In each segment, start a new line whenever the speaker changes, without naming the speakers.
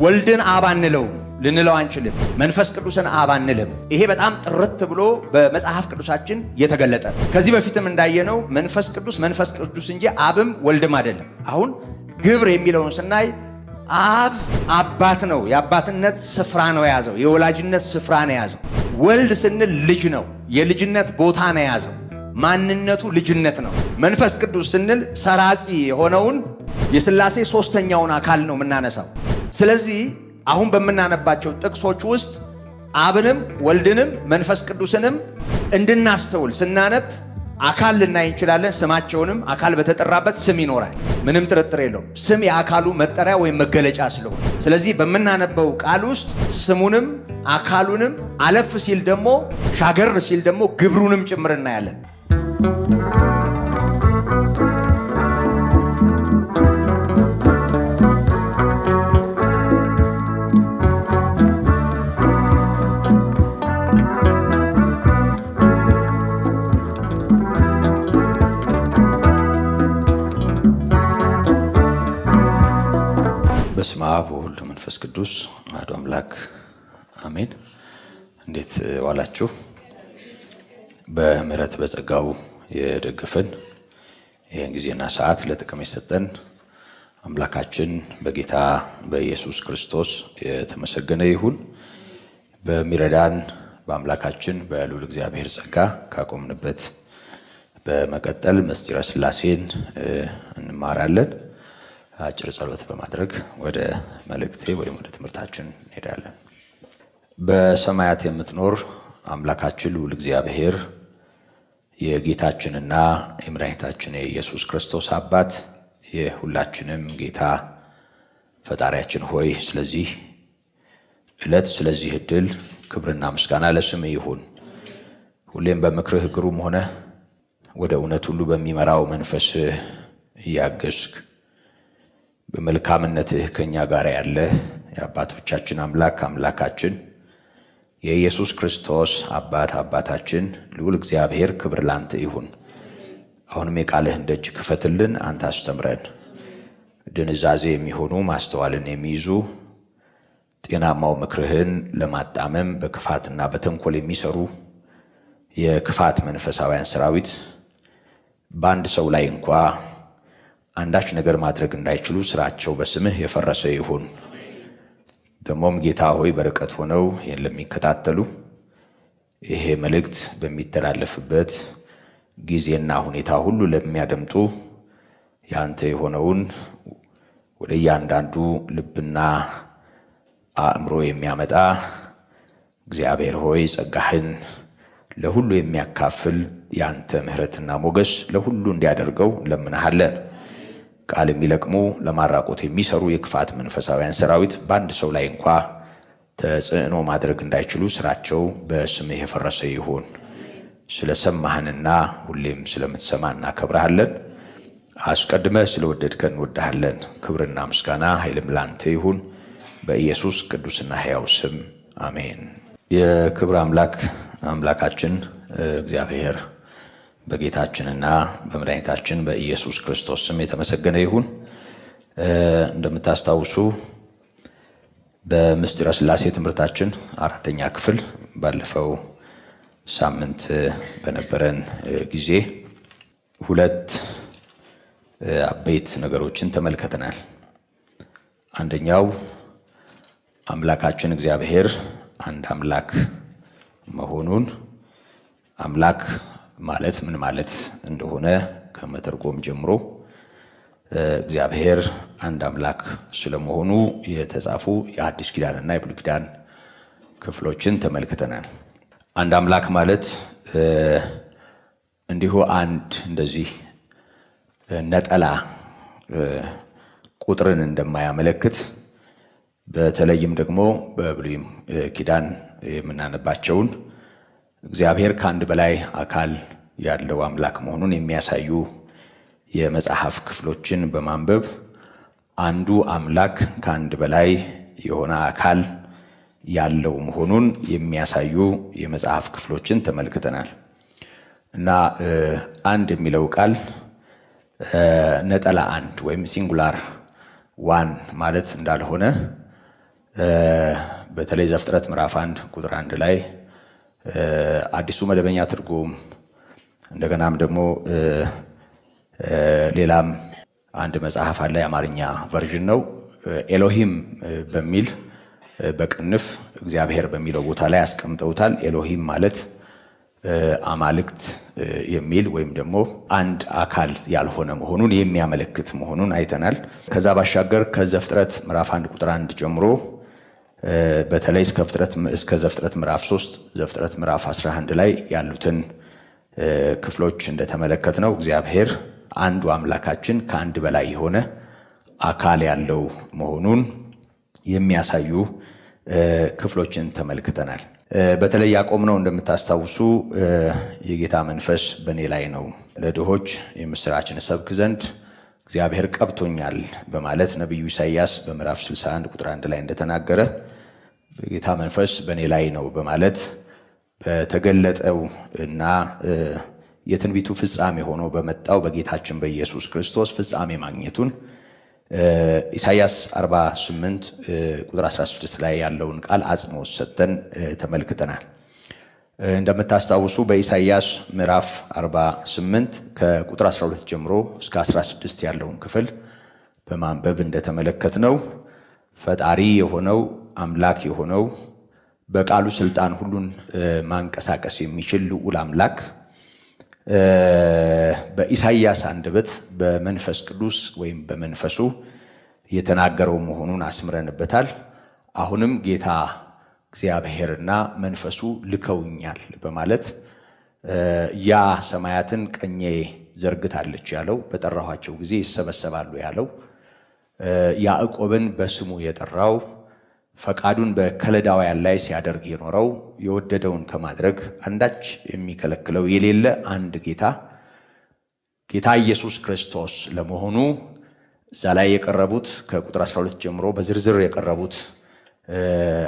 ወልድን አብ አንለው ልንለው አንችልም። መንፈስ ቅዱስን አብ አንልም። ይሄ በጣም ጥርት ብሎ በመጽሐፍ ቅዱሳችን የተገለጠ። ከዚህ በፊትም እንዳየነው መንፈስ ቅዱስ እንጂ አብም ወልድም አይደለም። አሁን ግብር የሚለውን ስናይ አብ አባት ነው። የአባትነት ስፍራ ነው የያዘው። የወላጅነት ስፍራ ነው የያዘው። ወልድ ስንል ልጅ ነው። የልጅነት ቦታ ነው የያዘው። ማንነቱ ልጅነት ነው። መንፈስ ቅዱስ ስንል ሰራጺ የሆነውን የሥላሴ ሶስተኛውን አካል ነው የምናነሳው። ስለዚህ አሁን በምናነባቸው ጥቅሶች ውስጥ አብንም ወልድንም መንፈስ ቅዱስንም እንድናስተውል ስናነብ አካል ልናይ እንችላለን። ስማቸውንም አካል በተጠራበት ስም ይኖራል። ምንም ጥርጥር የለውም። ስም የአካሉ መጠሪያ ወይም መገለጫ ስለሆነ፣ ስለዚህ በምናነበው ቃል ውስጥ ስሙንም አካሉንም አለፍ ሲል ደግሞ ሻገር ሲል ደግሞ ግብሩንም ጭምር እናያለን። በስመ አብ ወወልድ ወመንፈስ ቅዱስ አሐዱ አምላክ አሜን። እንዴት ዋላችሁ? በምሕረት በጸጋው የደገፈን ይህን ጊዜና ሰዓት ለጥቅም የሰጠን አምላካችን በጌታ በኢየሱስ ክርስቶስ የተመሰገነ ይሁን። በሚረዳን በአምላካችን በልዑል እግዚአብሔር ጸጋ ካቆምንበት በመቀጠል ምስጢረ ሥላሴን እንማራለን። አጭር ጸሎት በማድረግ ወደ መልእክቴ ወይም ወደ ትምህርታችን እንሄዳለን። በሰማያት የምትኖር አምላካችን ልዑል እግዚአብሔር የጌታችንና የመድኃኒታችን የኢየሱስ ክርስቶስ አባት የሁላችንም ጌታ ፈጣሪያችን ሆይ ስለዚህ ዕለት ስለዚህ ዕድል ክብርና ምስጋና ለስምህ ይሁን። ሁሌም በምክርህ ግሩም ሆነ ወደ እውነት ሁሉ በሚመራው መንፈስህ እያገዝክ በመልካምነትህ ከኛ ጋር ያለ የአባቶቻችን አምላካችን የኢየሱስ ክርስቶስ አባታችን ልዑል እግዚአብሔር ክብር ላንተ ይሁን። አሁንም የቃልህን ደጅ ክፈትልን፣ አንተ አስተምረን። ድንዛዜ የሚሆኑ ማስተዋልን የሚይዙ ጤናማው ምክርህን ለማጣመም በክፋትና በተንኮል የሚሰሩ የክፋት መንፈሳውያን ሰራዊት በአንድ ሰው ላይ እንኳ አንዳች ነገር ማድረግ እንዳይችሉ ስራቸው በስምህ የፈረሰ ይሁን። ደግሞም ጌታ ሆይ በርቀት ሆነው ይህን ለሚከታተሉ ይሄ መልእክት በሚተላለፍበት ጊዜና ሁኔታ ሁሉ ለሚያደምጡ ያንተ የሆነውን ወደ እያንዳንዱ ልብና አእምሮ የሚያመጣ እግዚአብሔር ሆይ ጸጋህን ለሁሉ የሚያካፍል ያንተ ምሕረትና ሞገስ ለሁሉ እንዲያደርገው እንለምንሃለን። ቃል የሚለቅሙ ለማራቆት የሚሰሩ የክፋት መንፈሳውያን ሰራዊት በአንድ ሰው ላይ እንኳ ተጽዕኖ ማድረግ እንዳይችሉ ስራቸው በስምህ የፈረሰ ይሁን። ስለሰማህንና ሁሌም ስለምትሰማ እናከብረሃለን። አስቀድመህ ስለወደድከን እንወድሃለን። ክብርና ምስጋና ኃይልም ላንተ ይሁን፣ በኢየሱስ ቅዱስና ሕያው ስም አሜን። የክብር አምላካችን እግዚአብሔር በጌታችንና በመድኃኒታችን በኢየሱስ ክርስቶስ ስም የተመሰገነ ይሁን። እንደምታስታውሱ በምስጢረ ሥላሴ ትምህርታችን 4ኛ ክፍል ባለፈው ሳምንት በነበረን ጊዜ 2 አበይት ነገሮችን ተመልክተናል። አንደኛው አምላካችን እግዚአብሔር አንድ አምላክ መሆኑን፣ አምላክ ማለት ምን ማለት እንደሆነ ከመተርጎም ጀምሮ እግዚአብሔር አንድ አምላክ ስለመሆኑ የተጻፉ የአዲስ ኪዳንና የብሉይ ኪዳን ክፍሎችን ተመልክተናል። አንድ አምላክ ማለት እንዲሁ እንደዚህ ነጠላ ቁጥርን እንደማያመለክት በተለይም ደግሞ በብሉይም ኪዳን የምናነባቸውን እግዚአብሔር ከአንድ በላይ አካል ያለው አምላክ መሆኑን የሚያሳዩ የመጽሐፍ ክፍሎችን በማንበብ አንዱ አምላክ ከአንድ በላይ የሆነ አካል ያለው መሆኑን የሚያሳዩ የመጽሐፍ ክፍሎችን ተመልክተናል እና አንድ የሚለው ቃል ነጠላ አንድ ወይም ሲንጉላር ዋን ማለት እንዳልሆነ በተለይ ዘፍጥረት ምዕራፍ 1 ቁጥር 1 ላይ አዲሱ መደበኛ ትርጉም እንደገናም ደግሞ ሌላም አንድ መጽሐፍ አለ የአማርኛ ቨርዥን ነው ኤሎሂም በሚል በቅንፍ እግዚአብሔር በሚለው ቦታ ላይ አስቀምጠውታል። ኤሎሂም ማለት አማልክት የሚል ወይም ደግሞ አንድ አካል ያልሆነ መሆኑን የሚያመለክት መሆኑን አይተናል። ከዛ ባሻገር ከዘፍጥረት ምዕራፍ 1 ቁጥር 1 ጀምሮ በተለይ እስከ ዘፍጥረት ምዕራፍ 3 ዘፍጥረት ምዕራፍ 11 ላይ ያሉትን ክፍሎች እንደተመለከትነው እግዚአብሔር አንዱ አምላካችን ከአንድ በላይ የሆነ አካል ያለው መሆኑን የሚያሳዩ ክፍሎችን ተመልክተናል። በተለይ ያቆምነው እንደምታስታውሱ የጌታ መንፈስ በእኔ ላይ ነው፣ ለድሆች የምስራችን እሰብክ ዘንድ እግዚአብሔር ቀብቶኛል በማለት ነቢዩ ኢሳይያስ በምዕራፍ 61 ቁጥር 1 ላይ እንደተናገረ የጌታ መንፈስ በእኔ ላይ ነው በማለት በተገለጠው እና የትንቢቱ ፍጻሜ ሆኖ በመጣው በጌታችን በኢየሱስ ክርስቶስ ፍጻሜ ማግኘቱን ኢሳይያስ 48 ቁጥር 16 ላይ ያለውን ቃል አጽንኦት ሰጥተን ተመልክተናል። እንደምታስታውሱ በኢሳይያስ ምዕራፍ 48 ከቁጥር 12 ጀምሮ እስከ 16 ያለውን ክፍል በማንበብ እንደተመለከትነው ፈጣሪ የሆነው አምላክ የሆነው በቃሉ ስልጣን ሁሉን ማንቀሳቀስ የሚችል ልዑል አምላክ በኢሳይያስ አንደበት በመንፈስ ቅዱስ ወይም በመንፈሱ የተናገረው መሆኑን አስምረንበታል። አሁንም ጌታ እግዚአብሔርና መንፈሱ ልከውኛል በማለት ያ ሰማያትን ቀኜ ዘርግታለች ያለው፣ በጠራኋቸው ጊዜ ይሰበሰባሉ ያለው፣ ያዕቆብን በስሙ የጠራው፣ ፈቃዱን በከለዳውያን ላይ ሲያደርግ የኖረው፣ የወደደውን ከማድረግ አንዳች የሚከለክለው የሌለ አንድ ጌታ ኢየሱስ ክርስቶስ ለመሆኑ እዛ ላይ የቀረቡት ከቁጥር 12 ጀምሮ በዝርዝር የቀረቡት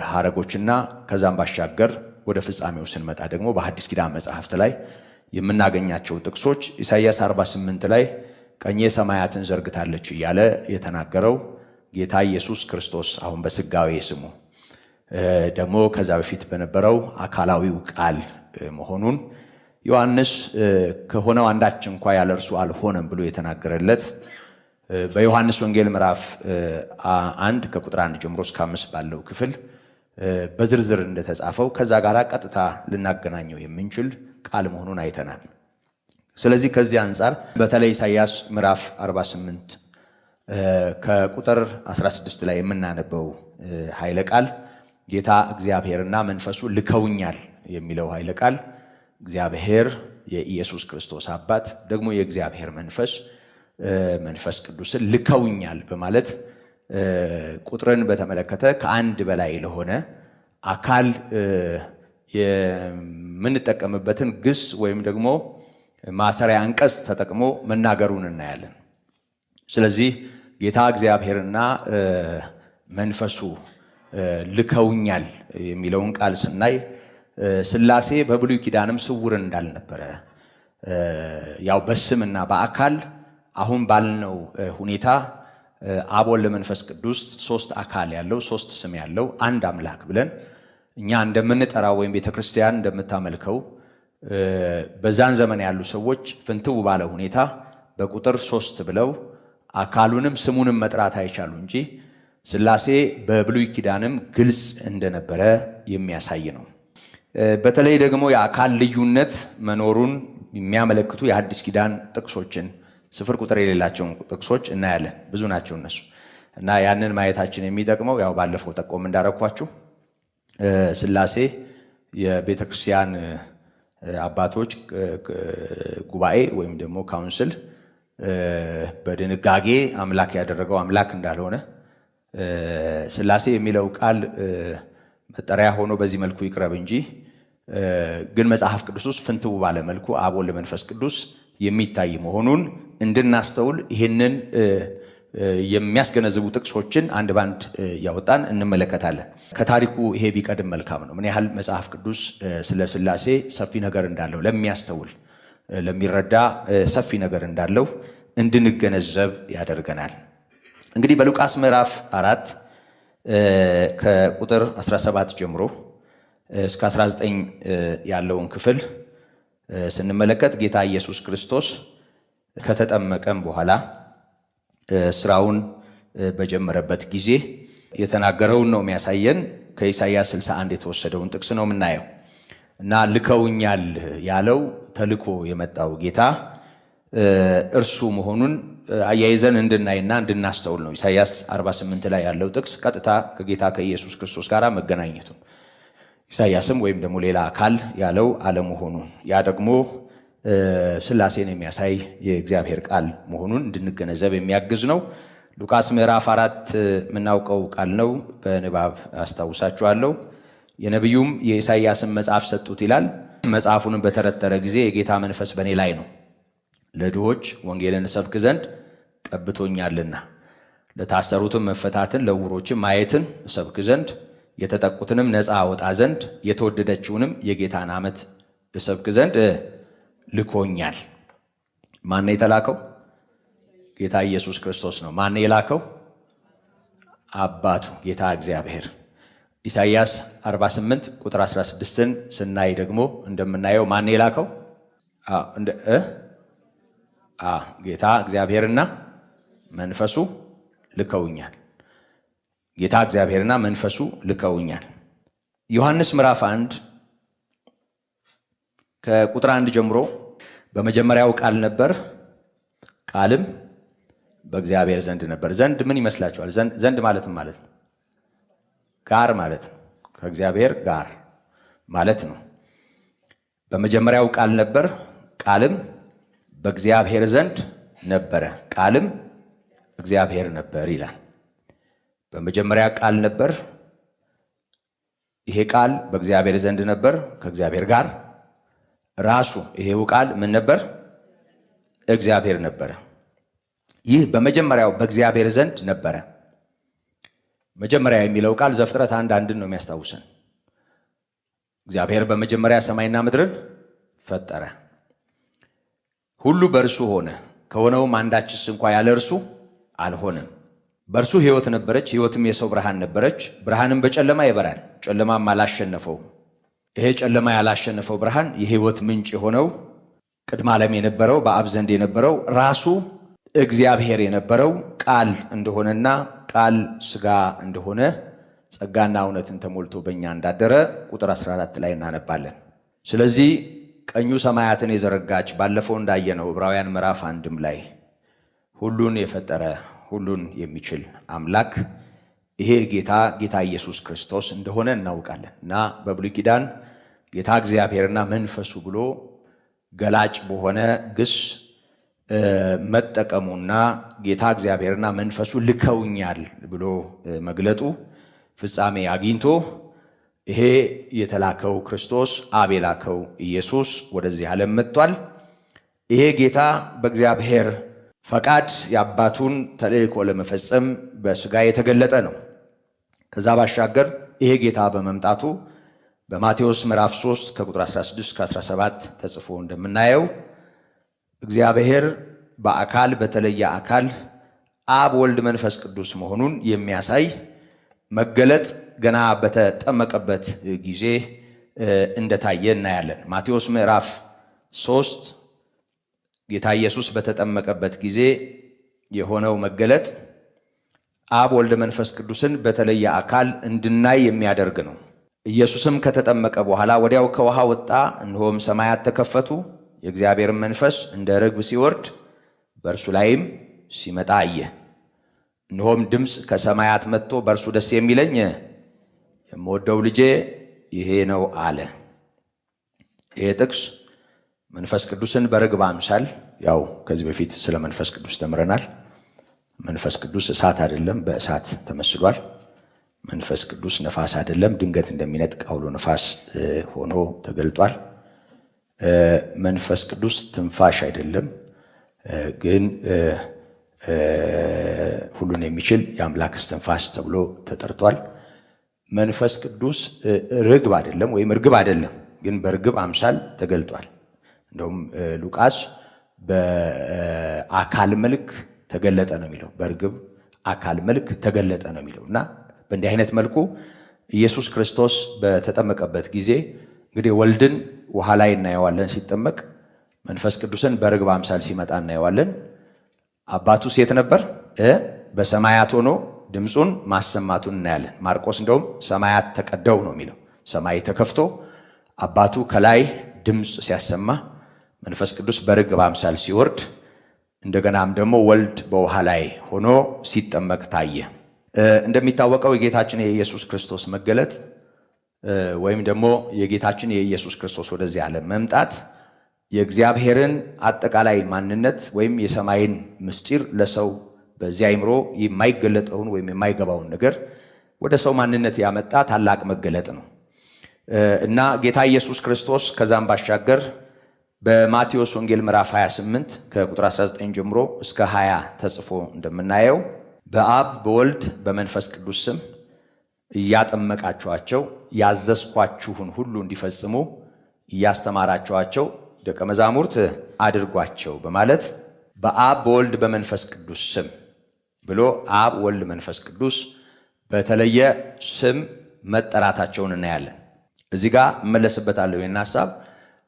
ሐረጎችና ከዛም ባሻገር ወደ ፍጻሜው ስንመጣ ደግሞ በሐዲስ ኪዳን መጽሐፍት ላይ የምናገኛቸው ጥቅሶች ኢሳይያስ 48 ላይ ቀኜ ሰማያትን ዘርግታለች እያለ የተናገረው ጌታ ኢየሱስ ክርስቶስ አሁን በስጋዌ ስሙ ደግሞ ከዛ በፊት በነበረው አካላዊው ቃል መሆኑን ዮሐንስ ከሆነው አንዳች እንኳ ያለ እርሱ አልሆነም ብሎ የተናገረለት በዮሐንስ ወንጌል ምዕራፍ 1 ከቁጥር 1 ጀምሮ እስከ 5 ባለው ክፍል በዝርዝር እንደተጻፈው ከዛ ጋር ቀጥታ ልናገናኘው የምንችል ቃል መሆኑን አይተናል። ስለዚህ ከዚህ አንጻር በተለይ ኢሳይያስ ምዕራፍ 48 ከቁጥር 16 ላይ የምናነበው ኃይለ ቃል ጌታ እግዚአብሔርና መንፈሱ ልከውኛል የሚለው ኃይለ ቃል እግዚአብሔር የኢየሱስ ክርስቶስ አባት ደግሞ የእግዚአብሔር መንፈስ ቅዱስን ልከውኛል በማለት ቁጥርን በተመለከተ ከአንድ በላይ ለሆነ አካል የምንጠቀምበትን ግስ ወይም ደግሞ ማሰሪያ አንቀጽ ተጠቅሞ መናገሩን እናያለን። ስለዚህ ጌታ እግዚአብሔርና መንፈሱ ልከውኛል የሚለውን ቃል ስናይ ሥላሴ በብሉይ ኪዳንም ስውር እንዳልነበረ ያው በስምና በአካል አሁን ባልነው ሁኔታ አብ ወልድ መንፈስ ቅዱስ ሶስት አካል ያለው ሶስት ስም ያለው አንድ አምላክ ብለን እኛ እንደምንጠራው ወይም ቤተክርስቲያን እንደምታመልከው በዛን ዘመን ያሉ ሰዎች ፍንትው ባለ ሁኔታ በቁጥር 3 ብለው አካሉንም ስሙንም መጥራት አይቻሉ እንጂ ሥላሴ በብሉይ ኪዳንም ግልጽ እንደነበረ የሚያሳይ ነው። በተለይ ደግሞ የአካል ልዩነት መኖሩን የሚያመለክቱ የሐዲስ ኪዳን ጥቅሶችን ስፍር ቁጥር የሌላቸውን ጥቅሶች እናያለን። ብዙ ናቸው እነሱ እና ያንን ማየታችን የሚጠቅመው ያው ባለፈው ጠቆም እንዳረኳችሁ ሥላሴ የቤተክርስቲያን አባቶች ጉባኤ ወይም ደግሞ ካውንስል በድንጋጌ አምላክ ያደረገው አምላክ እንዳልሆነ ሥላሴ የሚለው ቃል መጠሪያ ሆኖ በዚህ መልኩ ይቅረብ እንጂ ግን መጽሐፍ ቅዱስ ውስጥ ፍንትው ባለ መልኩ አብ ወልድ መንፈስ ቅዱስ የሚታይ መሆኑን እንድናስተውል ይህንን የሚያስገነዝቡ ጥቅሶችን አንድ ባንድ ያወጣን እንመለከታለን። ከታሪኩ ይሄ ቢቀድም መልካም ነው። ምን ያህል መጽሐፍ ቅዱስ ስለ ሥላሴ ሰፊ ነገር እንዳለው ለሚያስተውል ለሚረዳ ሰፊ ነገር እንዳለው እንድንገነዘብ ያደርገናል። እንግዲህ በሉቃስ ምዕራፍ 4 ከቁጥር 17 ጀምሮ እስከ 19 ያለውን ክፍል ስንመለከት ጌታ ኢየሱስ ክርስቶስ ከተጠመቀም በኋላ ስራውን በጀመረበት ጊዜ የተናገረውን ነው የሚያሳየን። ከኢሳይያስ 61 የተወሰደውን ጥቅስ ነው የምናየው እና ልከውኛል ያለው ተልኮ የመጣው ጌታ እርሱ መሆኑን አያይዘን እንድናይና እንድናስተውል ነው። ኢሳይያስ 48 ላይ ያለው ጥቅስ ቀጥታ ከጌታ ከኢየሱስ ክርስቶስ ጋር መገናኘቱን፣ ኢሳይያስም ወይም ደግሞ ሌላ አካል ያለው አለመሆኑን፣ ያ ደግሞ ሥላሴን የሚያሳይ የእግዚአብሔር ቃል መሆኑን እንድንገነዘብ የሚያግዝ ነው። ሉቃስ ምዕራፍ 4 የምናውቀው ቃል ነው። በንባብ አስታውሳችኋለሁ። የነቢዩም የኢሳይያስን መጽሐፍ ሰጡት ይላል። መጽሐፉንም በተረተረ ጊዜ የጌታ መንፈስ በእኔ ላይ ነው፣ ለድሆች ወንጌልን እሰብክ ዘንድ ቀብቶኛልና፣ ለታሰሩትም መፈታትን፣ ለዕውሮችም ማየትን እሰብክ ዘንድ፣ የተጠቁትንም ነፃ አወጣ ዘንድ፣ የተወደደችውንም የጌታን ዓመት እሰብክ ዘንድ ልኮኛል። ማን የተላከው? ጌታ ኢየሱስ ክርስቶስ ነው። ማን የላከው? አባቱ ጌታ እግዚአብሔር። ኢሳይያስ 48 ቁጥር 16ን ስናይ ደግሞ እንደምናየው ማን የላከው? ጌታ እግዚአብሔርና መንፈሱ ልከውኛል። ጌታ እግዚአብሔርና መንፈሱ ልከውኛል። ዮሐንስ ምዕራፍ 1 ከቁጥር 1 ጀምሮ በመጀመሪያው ቃል ነበር፣ ቃልም በእግዚአብሔር ዘንድ ነበር። ዘንድ ምን ይመስላችኋል? ዘንድ ማለት ማለት ነው፣ ጋር ማለት ነው፣ ከእግዚአብሔር ጋር ማለት ነው። በመጀመሪያው ቃል ነበር፣ ቃልም በእግዚአብሔር ዘንድ ነበረ፣ ቃልም እግዚአብሔር ነበር ይላል። በመጀመሪያ ቃል ነበር። ይሄ ቃል በእግዚአብሔር ዘንድ ነበር፣ ከእግዚአብሔር ጋር ራሱ ይሄው ቃል ምን ነበር? እግዚአብሔር ነበረ። ይህ በመጀመሪያው በእግዚአብሔር ዘንድ ነበረ። መጀመሪያ የሚለው ቃል ዘፍጥረት 1:1 ነው የሚያስታውሰን። እግዚአብሔር በመጀመሪያ ሰማይና ምድርን ፈጠረ። ሁሉ በእርሱ ሆነ፣ ከሆነውም አንዳችስ እንኳ ያለ እርሱ አልሆነም። በእርሱ ሕይወት ነበረች፣ ሕይወትም የሰው ብርሃን ነበረች። ብርሃንም በጨለማ ይበራል፣ ጨለማም አላሸነፈውም። ይሄ ጨለማ ያላሸነፈው ብርሃን የሕይወት ምንጭ የሆነው ቅድመ ዓለም የነበረው በአብ ዘንድ የነበረው ራሱ እግዚአብሔር የነበረው ቃል እንደሆነና ቃል ሥጋ እንደሆነ ጸጋና እውነትን ተሞልቶ በእኛ እንዳደረ ቁጥር 14 ላይ እናነባለን። ስለዚህ ቀኙ ሰማያትን የዘረጋች ባለፈው እንዳየነው ዕብራውያን ምዕራፍ 1 ላይ ሁሉን የፈጠረ ሁሉን የሚችል አምላክ ይሄ ጌታ ኢየሱስ ክርስቶስ እንደሆነ እናውቃለን እና በብሉይ ኪዳን ጌታ እግዚአብሔርና መንፈሱ ብሎ ገላጭ በሆነ ግስ መጠቀሙና ጌታ እግዚአብሔርና መንፈሱ ልከውኛል ብሎ መግለጡ ፍጻሜ አግኝቶ ይሄ የተላከው ክርስቶስ አብ የላከው ኢየሱስ ወደዚህ ዓለም መጥቷል። ይሄ ጌታ በእግዚአብሔር ፈቃድ የአባቱን ተልእኮ ለመፈጸም በሥጋ የተገለጠ ነው። ከዛ ባሻገር ይሄ ጌታ በመምጣቱ በማቴዎስ ምዕራፍ 3 ከቁጥር 16 እስከ 17 ተጽፎ እንደምናየው እግዚአብሔር በአካል በተለየ አካል አብ፣ ወልድ፣ መንፈስ ቅዱስ መሆኑን የሚያሳይ መገለጥ ገና በተጠመቀበት ጊዜ እንደታየ እናያለን። ማቴዎስ ምዕራፍ 3 ጌታ ኢየሱስ በተጠመቀበት ጊዜ የሆነው መገለጥ አብ፣ ወልድ፣ መንፈስ ቅዱስን በተለየ አካል እንድናይ የሚያደርግ ነው። ኢየሱስም ከተጠመቀ በኋላ ወዲያው ከውሃ ወጣ፣ እነሆም ሰማያት ተከፈቱ፣ የእግዚአብሔር መንፈስ እንደ ርግብ ሲወርድ በእርሱ ላይም ሲመጣ አየ። እነሆም ድምፅ ከሰማያት መጥቶ በእርሱ ደስ የሚለኝ የምወደው ልጄ ይሄ ነው አለ። ይሄ ጥቅስ መንፈስ ቅዱስን በርግብ አምሳል፣ ያው ከዚህ በፊት ስለ መንፈስ ቅዱስ ተምረናል። መንፈስ ቅዱስ እሳት አይደለም፣ በእሳት ተመስሏል። መንፈስ ቅዱስ ነፋስ አይደለም፣ ድንገት እንደሚነጥቅ አውሎ ነፋስ ሆኖ ተገልጧል። መንፈስ ቅዱስ ትንፋሽ አይደለም፣ ግን ሁሉን የሚችል የአምላክ እስትንፋስ ተብሎ ተጠርቷል። መንፈስ ቅዱስ ርግብ አይደለም ወይም እርግብ አይደለም፣ ግን በርግብ አምሳል ተገልጧል። እንደውም ሉቃስ በአካል መልክ ተገለጠ ነው የሚለው፣ በርግብ አካል መልክ ተገለጠ ነው የሚለው እና በእንዲህ አይነት መልኩ ኢየሱስ ክርስቶስ በተጠመቀበት ጊዜ እንግዲህ ወልድን ውሃ ላይ እናየዋለን ሲጠመቅ፣ መንፈስ ቅዱስን በርግብ አምሳል ሲመጣ እናየዋለን። አባቱ ሴት ነበር፣ በሰማያት ሆኖ ድምፁን ማሰማቱን እናያለን። ማርቆስ እንደውም ሰማያት ተቀደው ነው የሚለው። ሰማይ ተከፍቶ አባቱ ከላይ ድምፅ ሲያሰማ፣ መንፈስ ቅዱስ በርግብ አምሳል ሲወርድ፣ እንደገናም ደግሞ ወልድ በውሃ ላይ ሆኖ ሲጠመቅ ታየ። እንደሚታወቀው የጌታችን የኢየሱስ ክርስቶስ መገለጥ ወይም ደግሞ የጌታችን የኢየሱስ ክርስቶስ ወደዚህ ዓለም መምጣት የእግዚአብሔርን አጠቃላይ ማንነት ወይም የሰማይን ምስጢር ለሰው በዚህ አእምሮ የማይገለጠውን ወይም የማይገባውን ነገር ወደ ሰው ማንነት ያመጣ ታላቅ መገለጥ ነው እና ጌታ ኢየሱስ ክርስቶስ ከዛም ባሻገር በማቴዎስ ወንጌል ምዕራፍ 28 ከቁጥር 19 ጀምሮ እስከ 20 ተጽፎ እንደምናየው በአብ በወልድ በመንፈስ ቅዱስ ስም እያጠመቃችኋቸው ያዘዝኳችሁን ሁሉ እንዲፈጽሙ እያስተማራችኋቸው ደቀ መዛሙርት አድርጓቸው በማለት በአብ በወልድ በመንፈስ ቅዱስ ስም ብሎ አብ ወልድ መንፈስ ቅዱስ በተለየ ስም መጠራታቸውን እናያለን። እዚህ ጋር እመለስበታለሁ። ይህን ሐሳብ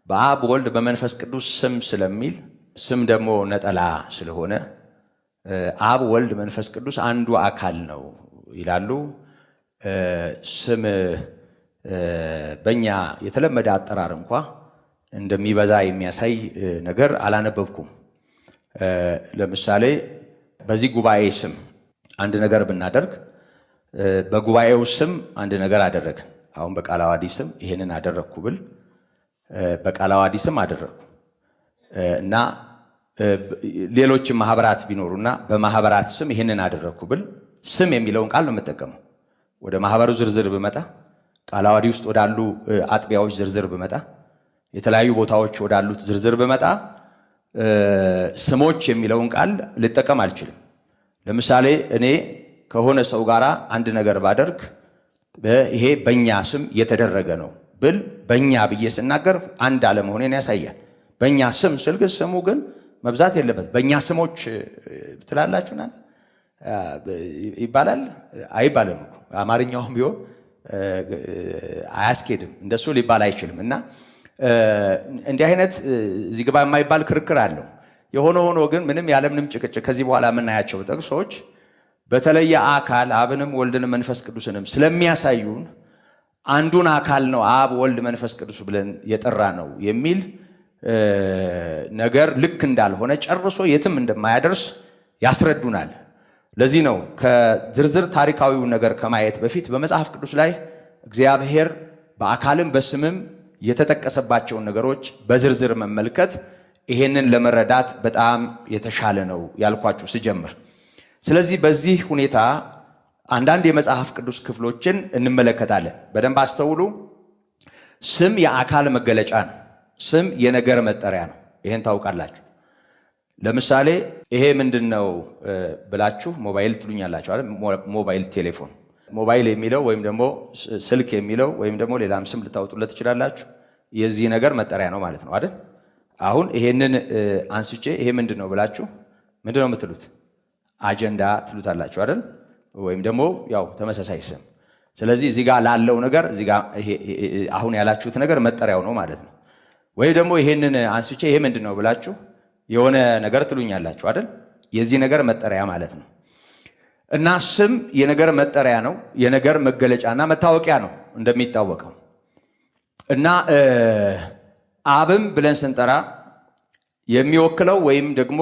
በአብ ወልድ በመንፈስ ቅዱስ ስም ስለሚል ስም ደግሞ ነጠላ ስለሆነ አብ ወልድ መንፈስ ቅዱስ አንዱ አካል ነው ይላሉ። ስም በእኛ የተለመደ አጠራር እንኳ እንደሚበዛ የሚያሳይ ነገር አላነበብኩም። ለምሳሌ በዚህ ጉባኤ ስም አንድ ነገር ብናደርግ በጉባኤው ስም አንድ ነገር አደረግን። አሁን በቃለ ዓዋዲ ስም ይሄንን አደረግኩ ብል በቃለ ዓዋዲ ስም አደረግኩ እና ሌሎችም ማህበራት ቢኖሩና በማህበራት ስም ይሄንን አደረግኩ ብል ስም የሚለውን ቃል ነው የምጠቀመው። ወደ ማህበሩ ዝርዝር ብመጣ፣ ቃለ ዓዋዲ ውስጥ ወዳሉ አጥቢያዎች ዝርዝር ብመጣ፣ የተለያዩ ቦታዎች ወዳሉት ዝርዝር ብመጣ ስሞች የሚለውን ቃል ልጠቀም አልችልም። ለምሳሌ እኔ ከሆነ ሰው ጋር አንድ ነገር ባደርግ ይሄ በእኛ ስም የተደረገ ነው ብል በእኛ ብዬ ስናገር አንድ አለመሆኔን ያሳያል። በእኛ ስም ስል ግን ስሙ ግን መብዛት የለበት። በእኛ ስሞች ትላላችሁ እናንተ ይባላል አይባልም እኮ አማርኛውም ቢሆን አያስኬድም፣ እንደሱ ሊባል አይችልም። እና እንዲህ አይነት እዚህ ግባ የማይባል ክርክር አለው። የሆነ ሆኖ ግን ምንም ያለምንም ጭቅጭቅ ከዚህ በኋላ የምናያቸው ጥቅሶች በተለየ አካል አብንም ወልድንም መንፈስ ቅዱስንም ስለሚያሳዩን አንዱን አካል ነው አብ ወልድ መንፈስ ቅዱስ ብለን የጠራ ነው የሚል ነገር ልክ እንዳልሆነ ጨርሶ የትም እንደማያደርስ ያስረዱናል። ለዚህ ነው ከዝርዝር ታሪካዊው ነገር ከማየት በፊት በመጽሐፍ ቅዱስ ላይ እግዚአብሔር በአካልም በስምም የተጠቀሰባቸውን ነገሮች በዝርዝር መመልከት ይሄንን ለመረዳት በጣም የተሻለ ነው ያልኳችሁ ስጀምር። ስለዚህ በዚህ ሁኔታ አንዳንድ የመጽሐፍ ቅዱስ ክፍሎችን እንመለከታለን። በደንብ አስተውሉ። ስም የአካል መገለጫ ነው። ስም የነገር መጠሪያ ነው። ይሄን ታውቃላችሁ። ለምሳሌ ይሄ ምንድነው ብላችሁ ሞባይል ትሉኛላችሁ አይደል? ሞባይል ቴሌፎን። ሞባይል የሚለው ወይም ደግሞ ስልክ የሚለው ወይም ደግሞ ሌላም ስም ልታወጡለት ትችላላችሁ። የዚህ ነገር መጠሪያ ነው ማለት ነው አይደል? አሁን ይሄንን አንስቼ ይሄ ምንድነው ብላችሁ ምንድነው የምትሉት? አጀንዳ ትሉታላችሁ አይደል? ወይም ደግሞ ያው ተመሳሳይ ስም። ስለዚህ እዚህ ጋር ላለው ነገር እዚህ ጋር አሁን ያላችሁት ነገር መጠሪያው ነው ማለት ነው። ወይ ደግሞ ይሄንን አንስቼ ይሄ ምንድነው ብላችሁ የሆነ ነገር ትሉኛላችሁ አይደል? የዚህ ነገር መጠሪያ ማለት ነው። እና ስም የነገር መጠሪያ ነው፣ የነገር መገለጫና መታወቂያ ነው እንደሚታወቀው። እና አብም ብለን ስንጠራ የሚወክለው ወይም ደግሞ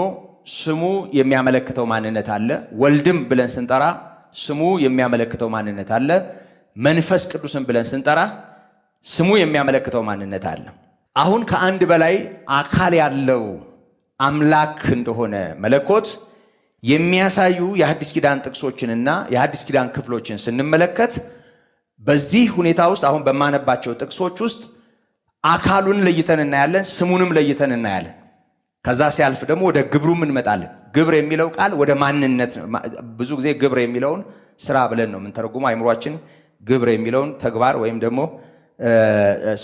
ስሙ የሚያመለክተው ማንነት አለ። ወልድም ብለን ስንጠራ ስሙ የሚያመለክተው ማንነት አለ። መንፈስ ቅዱስም ብለን ስንጠራ ስሙ የሚያመለክተው ማንነት አለ። አሁን ከአንድ በላይ አካል ያለው አምላክ እንደሆነ መለኮት የሚያሳዩ የሐዲስ ኪዳን ጥቅሶችንና የሐዲስ ኪዳን ክፍሎችን ስንመለከት በዚህ ሁኔታ ውስጥ አሁን በማነባቸው ጥቅሶች ውስጥ አካሉን ለይተን እናያለን፣ ስሙንም ለይተን እናያለን። ከዛ ሲያልፍ ደግሞ ወደ ግብሩም እንመጣለን። ግብር የሚለው ቃል ወደ ማንነት ነው። ብዙ ጊዜ ግብር የሚለውን ስራ ብለን ነው የምንተረጉመው። አይምሯችን ግብር የሚለውን ተግባር ወይም ደግሞ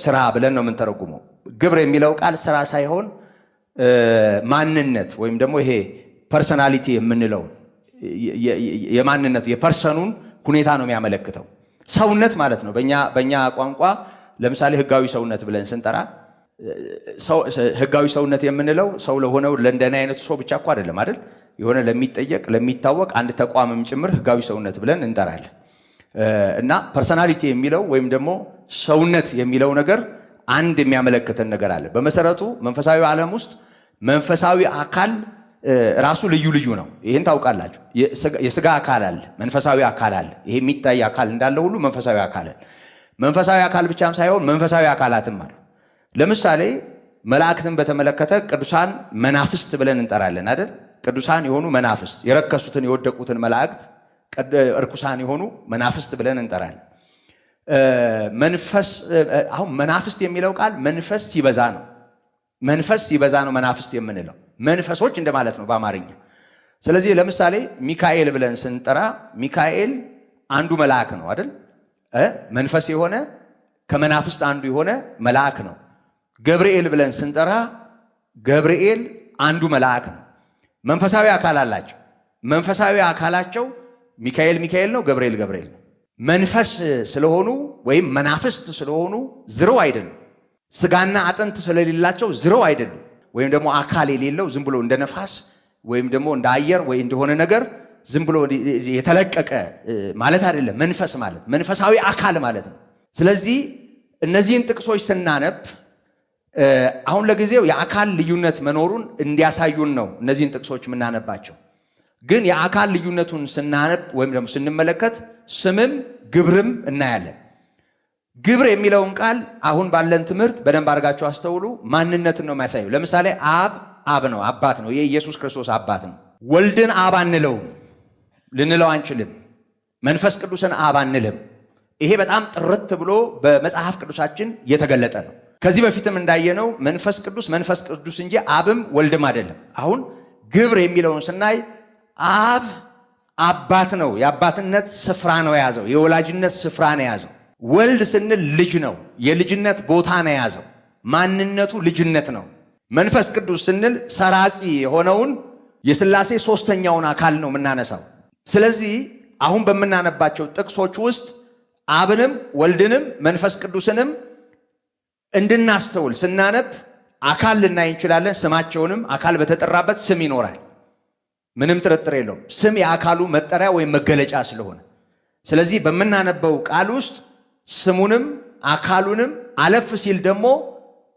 ስራ ብለን ነው የምንተረጉመው። ግብር የሚለው ቃል ስራ ሳይሆን ማንነት ወይም ደግሞ ይሄ ፐርሰናሊቲ የምንለው የማንነቱ የፐርሰኑን ሁኔታ ነው የሚያመለክተው። ሰውነት ማለት ነው። በእኛ ቋንቋ ለምሳሌ ህጋዊ ሰውነት ብለን ስንጠራ ህጋዊ ሰውነት የምንለው ሰው ለሆነው ለእንደኔ አይነቱ ሰው ብቻ እኮ አይደለም አይደል? የሆነ ለሚጠየቅ ለሚታወቅ አንድ ተቋምም ጭምር ህጋዊ ሰውነት ብለን እንጠራለን። እና ፐርሰናሊቲ የሚለው ወይም ደግሞ ሰውነት የሚለው ነገር አንድ የሚያመለክተን ነገር አለ። በመሰረቱ መንፈሳዊ ዓለም ውስጥ መንፈሳዊ አካል ራሱ ልዩ ልዩ ነው። ይህን ታውቃላችሁ። የስጋ አካል አለ፣ መንፈሳዊ አካል አለ። ይሄ የሚታይ አካል እንዳለ ሁሉ መንፈሳዊ አካል አለ። መንፈሳዊ አካል ብቻም ሳይሆን መንፈሳዊ አካላትም አሉ። ለምሳሌ መላእክትን በተመለከተ ቅዱሳን መናፍስት ብለን እንጠራለን አይደል? ቅዱሳን የሆኑ መናፍስት፣ የረከሱትን የወደቁትን መላእክት እርኩሳን የሆኑ መናፍስት ብለን እንጠራለን። አሁን መናፍስት የሚለው ቃል መንፈስ ሲበዛ ነው። መንፈስ ሲበዛ ነው መናፍስት የምንለው፣ መንፈሶች እንደማለት ነው በአማርኛ። ስለዚህ ለምሳሌ ሚካኤል ብለን ስንጠራ ሚካኤል አንዱ መልአክ ነው አይደል? መንፈስ የሆነ ከመናፍስት አንዱ የሆነ መልአክ ነው። ገብርኤል ብለን ስንጠራ ገብርኤል አንዱ መልአክ ነው። መንፈሳዊ አካል አላቸው። መንፈሳዊ አካላቸው ሚካኤል ሚካኤል ነው፣ ገብርኤል ገብርኤል ነው። መንፈስ ስለሆኑ ወይም መናፍስት ስለሆኑ ዝርው አይደሉም። ስጋና አጥንት ስለሌላቸው ዝርው አይደሉም። ወይም ደግሞ አካል የሌለው ዝም ብሎ እንደ ነፋስ ወይም ደግሞ እንደ አየር ወይ እንደሆነ ነገር ዝም ብሎ የተለቀቀ ማለት አይደለም። መንፈስ ማለት መንፈሳዊ አካል ማለት ነው። ስለዚህ እነዚህን ጥቅሶች ስናነብ አሁን ለጊዜው የአካል ልዩነት መኖሩን እንዲያሳዩን ነው እነዚህን ጥቅሶች የምናነባቸው። ግን የአካል ልዩነቱን ስናነብ ወይም ደግሞ ስንመለከት ስምም ግብርም እናያለን። ግብር የሚለውን ቃል አሁን ባለን ትምህርት በደንብ አድርጋችሁ አስተውሉ። ማንነትን ነው የሚያሳየው። ለምሳሌ አብ ነው፣ አባት ነው። የኢየሱስ ክርስቶስ አባት ነው። ወልድን አብ አንለውም፣ ልንለው አንችልም። መንፈስ ቅዱስን አብ አንልም። ይሄ በጣም ጥርት ብሎ በመጽሐፍ ቅዱሳችን የተገለጠ ነው። ከዚህ በፊትም እንዳየነው መንፈስ ቅዱስ እንጂ አብም ወልድም አይደለም። አሁን ግብር የሚለውን ስናይ አብ አባት ነው፣ የአባትነት ስፍራ ነው የያዘው፣ የወላጅነት ስፍራ ነው የያዘው። ወልድ ስንል ልጅ ነው፣ የልጅነት ቦታ ነው የያዘው፣ ማንነቱ ልጅነት ነው። መንፈስ ቅዱስ ስንል ሰራጺ የሆነውን የሥላሴ ሦስተኛውን አካል ነው የምናነሳው። ስለዚህ አሁን በምናነባቸው ጥቅሶች ውስጥ አብንም ወልድንም መንፈስ ቅዱስንም እንድናስተውል ስናነብ አካል ልናይ እንችላለን። ስማቸውንም አካል በተጠራበት ስም ይኖራል። ምንም ጥርጥር የለውም። ስም የአካሉ መጠሪያ ወይም መገለጫ ስለሆነ፣ ስለዚህ በምናነበው ቃል ውስጥ ስሙንም አካሉንም አለፍ ሲል ደግሞ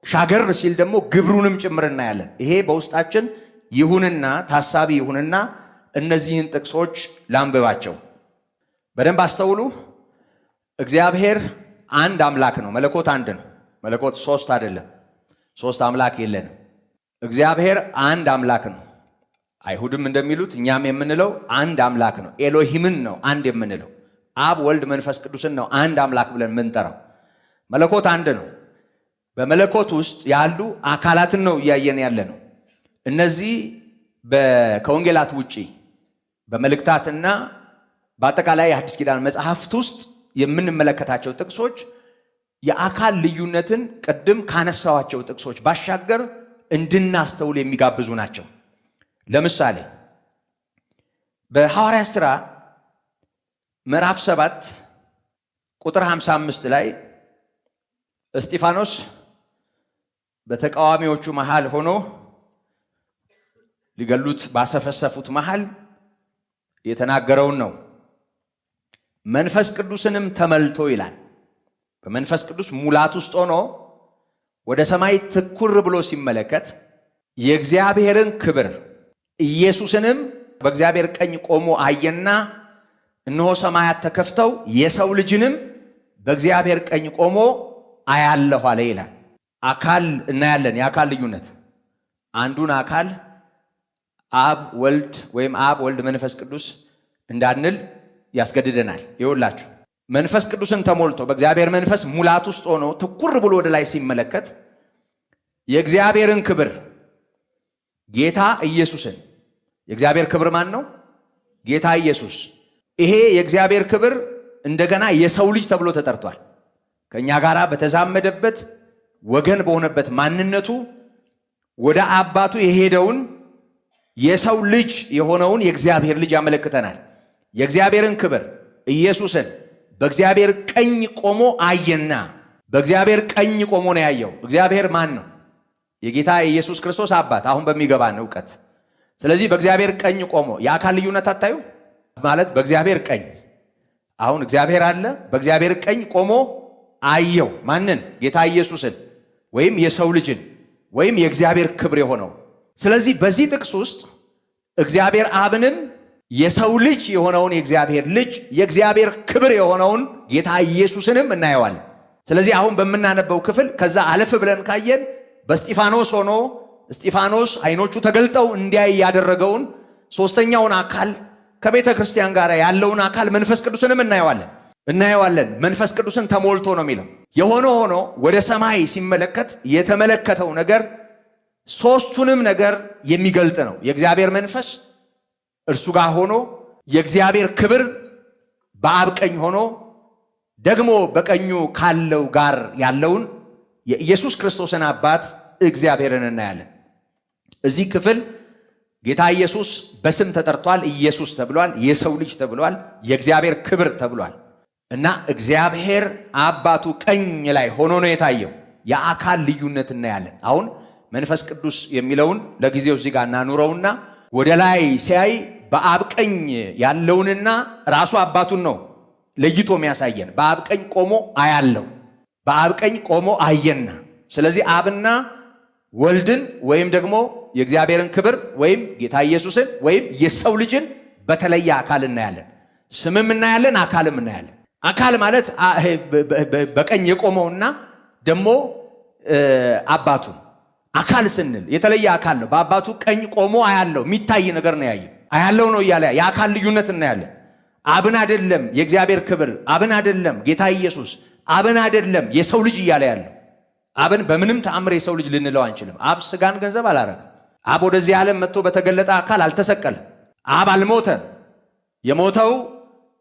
ሻገር ሲል ደግሞ ግብሩንም ጭምር እናያለን። ይሄ በውስጣችን ይሁንና ታሳቢ ይሁንና እነዚህን ጥቅሶች ላንብባቸው። በደንብ አስተውሉ። እግዚአብሔር አንድ አምላክ ነው። መለኮት አንድ ነው። መለኮት ሶስት አይደለም። ሶስት አምላክ የለንም። እግዚአብሔር አንድ አምላክ ነው። አይሁድም እንደሚሉት እኛም የምንለው አንድ አምላክ ነው። ኤሎሂምን ነው አንድ የምንለው። አብ ወልድ መንፈስ ቅዱስን ነው አንድ አምላክ ብለን የምንጠራው። መለኮት አንድ ነው። በመለኮት ውስጥ ያሉ አካላትን ነው እያየን ያለ ነው። እነዚህ ከወንጌላት ውጪ በመልእክታትና በአጠቃላይ የአዲስ ኪዳን መጽሐፍት ውስጥ የምንመለከታቸው ጥቅሶች የአካል ልዩነትን ቅድም ካነሳዋቸው ጥቅሶች ባሻገር እንድናስተውል የሚጋብዙ ናቸው። ለምሳሌ በሐዋርያት ሥራ ምዕራፍ 7 ቁጥር 55 ላይ እስጢፋኖስ በተቃዋሚዎቹ መሃል ሆኖ ሊገሉት ባሰፈሰፉት መሃል የተናገረውን ነው። መንፈስ ቅዱስንም ተመልቶ ይላል። በመንፈስ ቅዱስ ሙላት ውስጥ ሆኖ ወደ ሰማይ ትኩር ብሎ ሲመለከት የእግዚአብሔርን ክብር ኢየሱስንም በእግዚአብሔር ቀኝ ቆሞ አየና እነሆ ሰማያት ተከፍተው የሰው ልጅንም በእግዚአብሔር ቀኝ ቆሞ አያለሁ አለ ይላል። አካል እናያለን። የአካል ልዩነት አንዱን አካል አብ ወልድ ወይም አብ ወልድ መንፈስ ቅዱስ እንዳንል ያስገድደናል። ይኸውላችሁ መንፈስ ቅዱስን ተሞልቶ በእግዚአብሔር መንፈስ ሙላት ውስጥ ሆኖ ትኩር ብሎ ወደ ላይ ሲመለከት የእግዚአብሔርን ክብር ጌታ ኢየሱስን፣ የእግዚአብሔር ክብር ማን ነው? ጌታ ኢየሱስ። ይሄ የእግዚአብሔር ክብር እንደገና የሰው ልጅ ተብሎ ተጠርቷል። ከእኛ ጋር በተዛመደበት ወገን በሆነበት ማንነቱ ወደ አባቱ የሄደውን የሰው ልጅ የሆነውን የእግዚአብሔር ልጅ ያመለክተናል። የእግዚአብሔርን ክብር ኢየሱስን በእግዚአብሔር ቀኝ ቆሞ አየና። በእግዚአብሔር ቀኝ ቆሞ ነው ያየው። እግዚአብሔር ማን ነው? የጌታ የኢየሱስ ክርስቶስ አባት፣ አሁን በሚገባን ዕውቀት። ስለዚህ በእግዚአብሔር ቀኝ ቆሞ የአካል ልዩነት አታዩ ማለት በእግዚአብሔር ቀኝ አሁን እግዚአብሔር አለ። በእግዚአብሔር ቀኝ ቆሞ አየው። ማንን? ጌታ ኢየሱስን ወይም የሰው ልጅን ወይም የእግዚአብሔር ክብር የሆነው። ስለዚህ በዚህ ጥቅስ ውስጥ እግዚአብሔር አብንም የሰው ልጅ የሆነውን የእግዚአብሔር ልጅ የእግዚአብሔር ክብር የሆነውን ጌታ ኢየሱስንም እናየዋለን። ስለዚህ አሁን በምናነበው ክፍል ከዛ አለፍ ብለን ካየን በእስጢፋኖስ ሆኖ እስጢፋኖስ አይኖቹ ተገልጠው እንዲያይ ያደረገውን ሶስተኛውን አካል ከቤተ ክርስቲያን ጋር ያለውን አካል መንፈስ ቅዱስንም እናየዋለን። መንፈስ ቅዱስን ተሞልቶ ነው የሚለው። የሆነ ሆኖ ወደ ሰማይ ሲመለከት የተመለከተው ነገር ሶስቱንም ነገር የሚገልጥ ነው። የእግዚአብሔር መንፈስ እርሱ ጋር ሆኖ የእግዚአብሔር ክብር በአብ ቀኝ ሆኖ ደግሞ በቀኙ ካለው ጋር ያለውን የኢየሱስ ክርስቶስን አባት እግዚአብሔርን እናያለን። እዚህ ክፍል ጌታ ኢየሱስ በስም ተጠርቷል። ኢየሱስ ተብሏል። የሰው ልጅ ተብሏል። የእግዚአብሔር ክብር ተብሏል። እና እግዚአብሔር አባቱ ቀኝ ላይ ሆኖ ነው የታየው። የአካል ልዩነት እናያለን። አሁን መንፈስ ቅዱስ የሚለውን ለጊዜው እዚህ ጋር እናኑረውና ወደ ላይ ሲያይ በአብ ቀኝ ያለውንና ራሱ አባቱን ነው ለይቶ የሚያሳየን። በአብ ቀኝ ቆሞ አያለው። በአብ ቀኝ ቆሞ አየና። ስለዚህ አብና ወልድን ወይም ደግሞ የእግዚአብሔርን ክብር ወይም ጌታ ኢየሱስን ወይም የሰው ልጅን በተለየ አካል እናያለን። ስምም እናያለን፣ አካልም እናያለን። አካል ማለት በቀኝ የቆመውና ደግሞ አባቱን አካል ስንል የተለየ አካል ነው። በአባቱ ቀኝ ቆሞ አያለው፣ የሚታይ ነገር ነው ያየው። አያለው ነው እያለ የአካል ልዩነት እናያለን። አብን አይደለም የእግዚአብሔር ክብር፣ አብን አይደለም ጌታ ኢየሱስ፣ አብን አይደለም የሰው ልጅ እያለ ያለው። አብን በምንም ተአምር የሰው ልጅ ልንለው አንችልም። አብ ስጋን ገንዘብ አላረገም። አብ ወደዚህ ዓለም መጥቶ በተገለጠ አካል አልተሰቀለም። አብ አልሞተም። የሞተው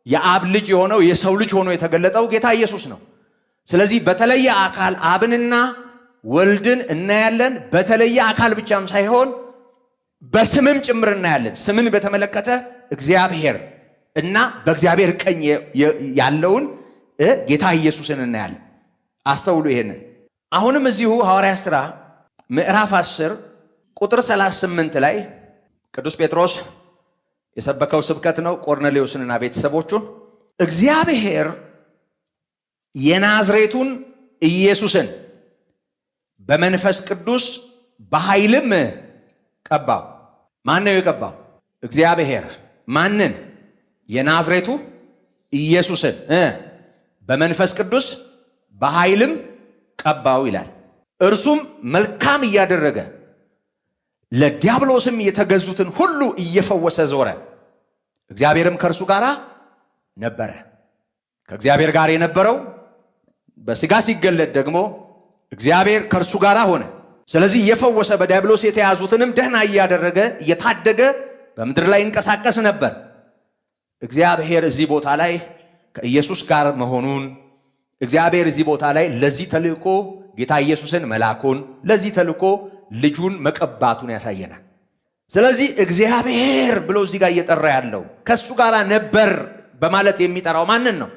የአብ ልጅ የሆነው የሰው ልጅ ሆኖ የተገለጠው ጌታ ኢየሱስ ነው። ስለዚህ በተለየ አካል አብንና ወልድን እናያለን። በተለየ አካል ብቻም ሳይሆን በስምም ጭምር እናያለን። ስምን በተመለከተ እግዚአብሔር እና በእግዚአብሔር ቀኝ ያለውን ጌታ ኢየሱስን እናያለን። አስተውሉ ይሄንን። አሁንም እዚሁ ሐዋርያት ሥራ ምዕራፍ 10 ቁጥር 38 ላይ ቅዱስ ጴጥሮስ የሰበከው ስብከት ነው። ቆርኔሌዎስንና ቤተሰቦቹን እግዚአብሔር የናዝሬቱን ኢየሱስን በመንፈስ ቅዱስ በኃይልም ቀባው። ማን ነው የቀባው? እግዚአብሔር። ማንን? የናዝሬቱ ኢየሱስን በመንፈስ ቅዱስ በኃይልም ቀባው ይላል። እርሱም መልካም እያደረገ ለዲያብሎስም የተገዙትን ሁሉ እየፈወሰ ዞረ። እግዚአብሔርም ከእርሱ ጋር ነበረ። ከእግዚአብሔር ጋር የነበረው በሥጋ ሲገለጥ ደግሞ እግዚአብሔር ከእርሱ ጋር ሆነ። ስለዚህ እየፈወሰ በዲያብሎስ የተያዙትንም ደህና እያደረገ እየታደገ በምድር ላይ ይንቀሳቀስ ነበር። እግዚአብሔር እዚህ ቦታ ላይ ከኢየሱስ ጋር መሆኑን፣ እግዚአብሔር እዚህ ቦታ ላይ ለዚህ ተልእኮ ጌታ ኢየሱስን መላኩን፣ ለዚህ ተልእኮ ልጁን መቀባቱን ያሳየናል። ስለዚህ እግዚአብሔር ብሎ እዚህ ጋር እየጠራ ያለው ከሱ ጋር ነበር በማለት የሚጠራው ማንን ነው?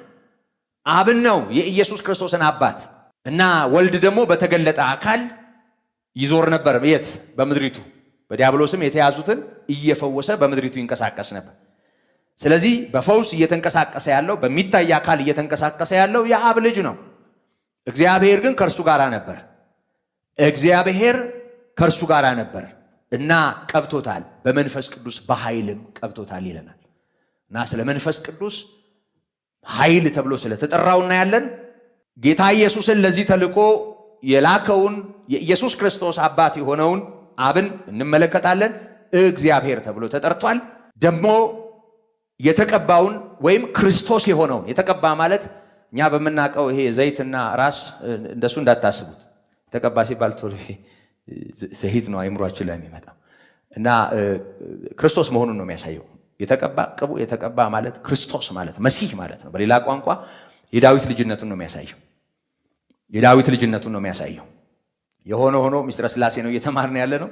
አብን ነው፣ የኢየሱስ ክርስቶስን አባት። እና ወልድ ደግሞ በተገለጠ አካል ይዞር ነበር። የት? በምድሪቱ። በዲያብሎስም የተያዙትን እየፈወሰ በምድሪቱ ይንቀሳቀስ ነበር። ስለዚህ በፈውስ እየተንቀሳቀሰ ያለው በሚታይ አካል እየተንቀሳቀሰ ያለው የአብ ልጅ ነው። እግዚአብሔር ግን ከእርሱ ጋር ነበር። እግዚአብሔር ከእርሱ ጋር ነበር እና ቀብቶታል፣ በመንፈስ ቅዱስ በኃይልም ቀብቶታል ይለናል። እና ስለ መንፈስ ቅዱስ ኃይል ተብሎ ስለተጠራው እናያለን። ጌታ ኢየሱስን ለዚህ ተልእኮ የላከውን የኢየሱስ ክርስቶስ አባት የሆነውን አብን እንመለከታለን። እግዚአብሔር ተብሎ ተጠርቷል። ደግሞ የተቀባውን ወይም ክርስቶስ የሆነውን የተቀባ ማለት እኛ በምናውቀው ይሄ ዘይትና ራስ እንደሱ እንዳታስቡት። የተቀባ ሲባል ቶሎ ዘይት ነው አይምሯችን ላይ የሚመጣው እና ክርስቶስ መሆኑን ነው የሚያሳየው። የተቀባ ቅቡ የተቀባ ማለት ክርስቶስ ማለት መሲህ ማለት ነው። በሌላ ቋንቋ የዳዊት ልጅነቱን ነው የሚያሳየው። የዳዊት ልጅነቱን ነው የሚያሳየው። የሆነ ሆኖ ምስጢረ ሥላሴ ነው እየተማርን ያለ ነው።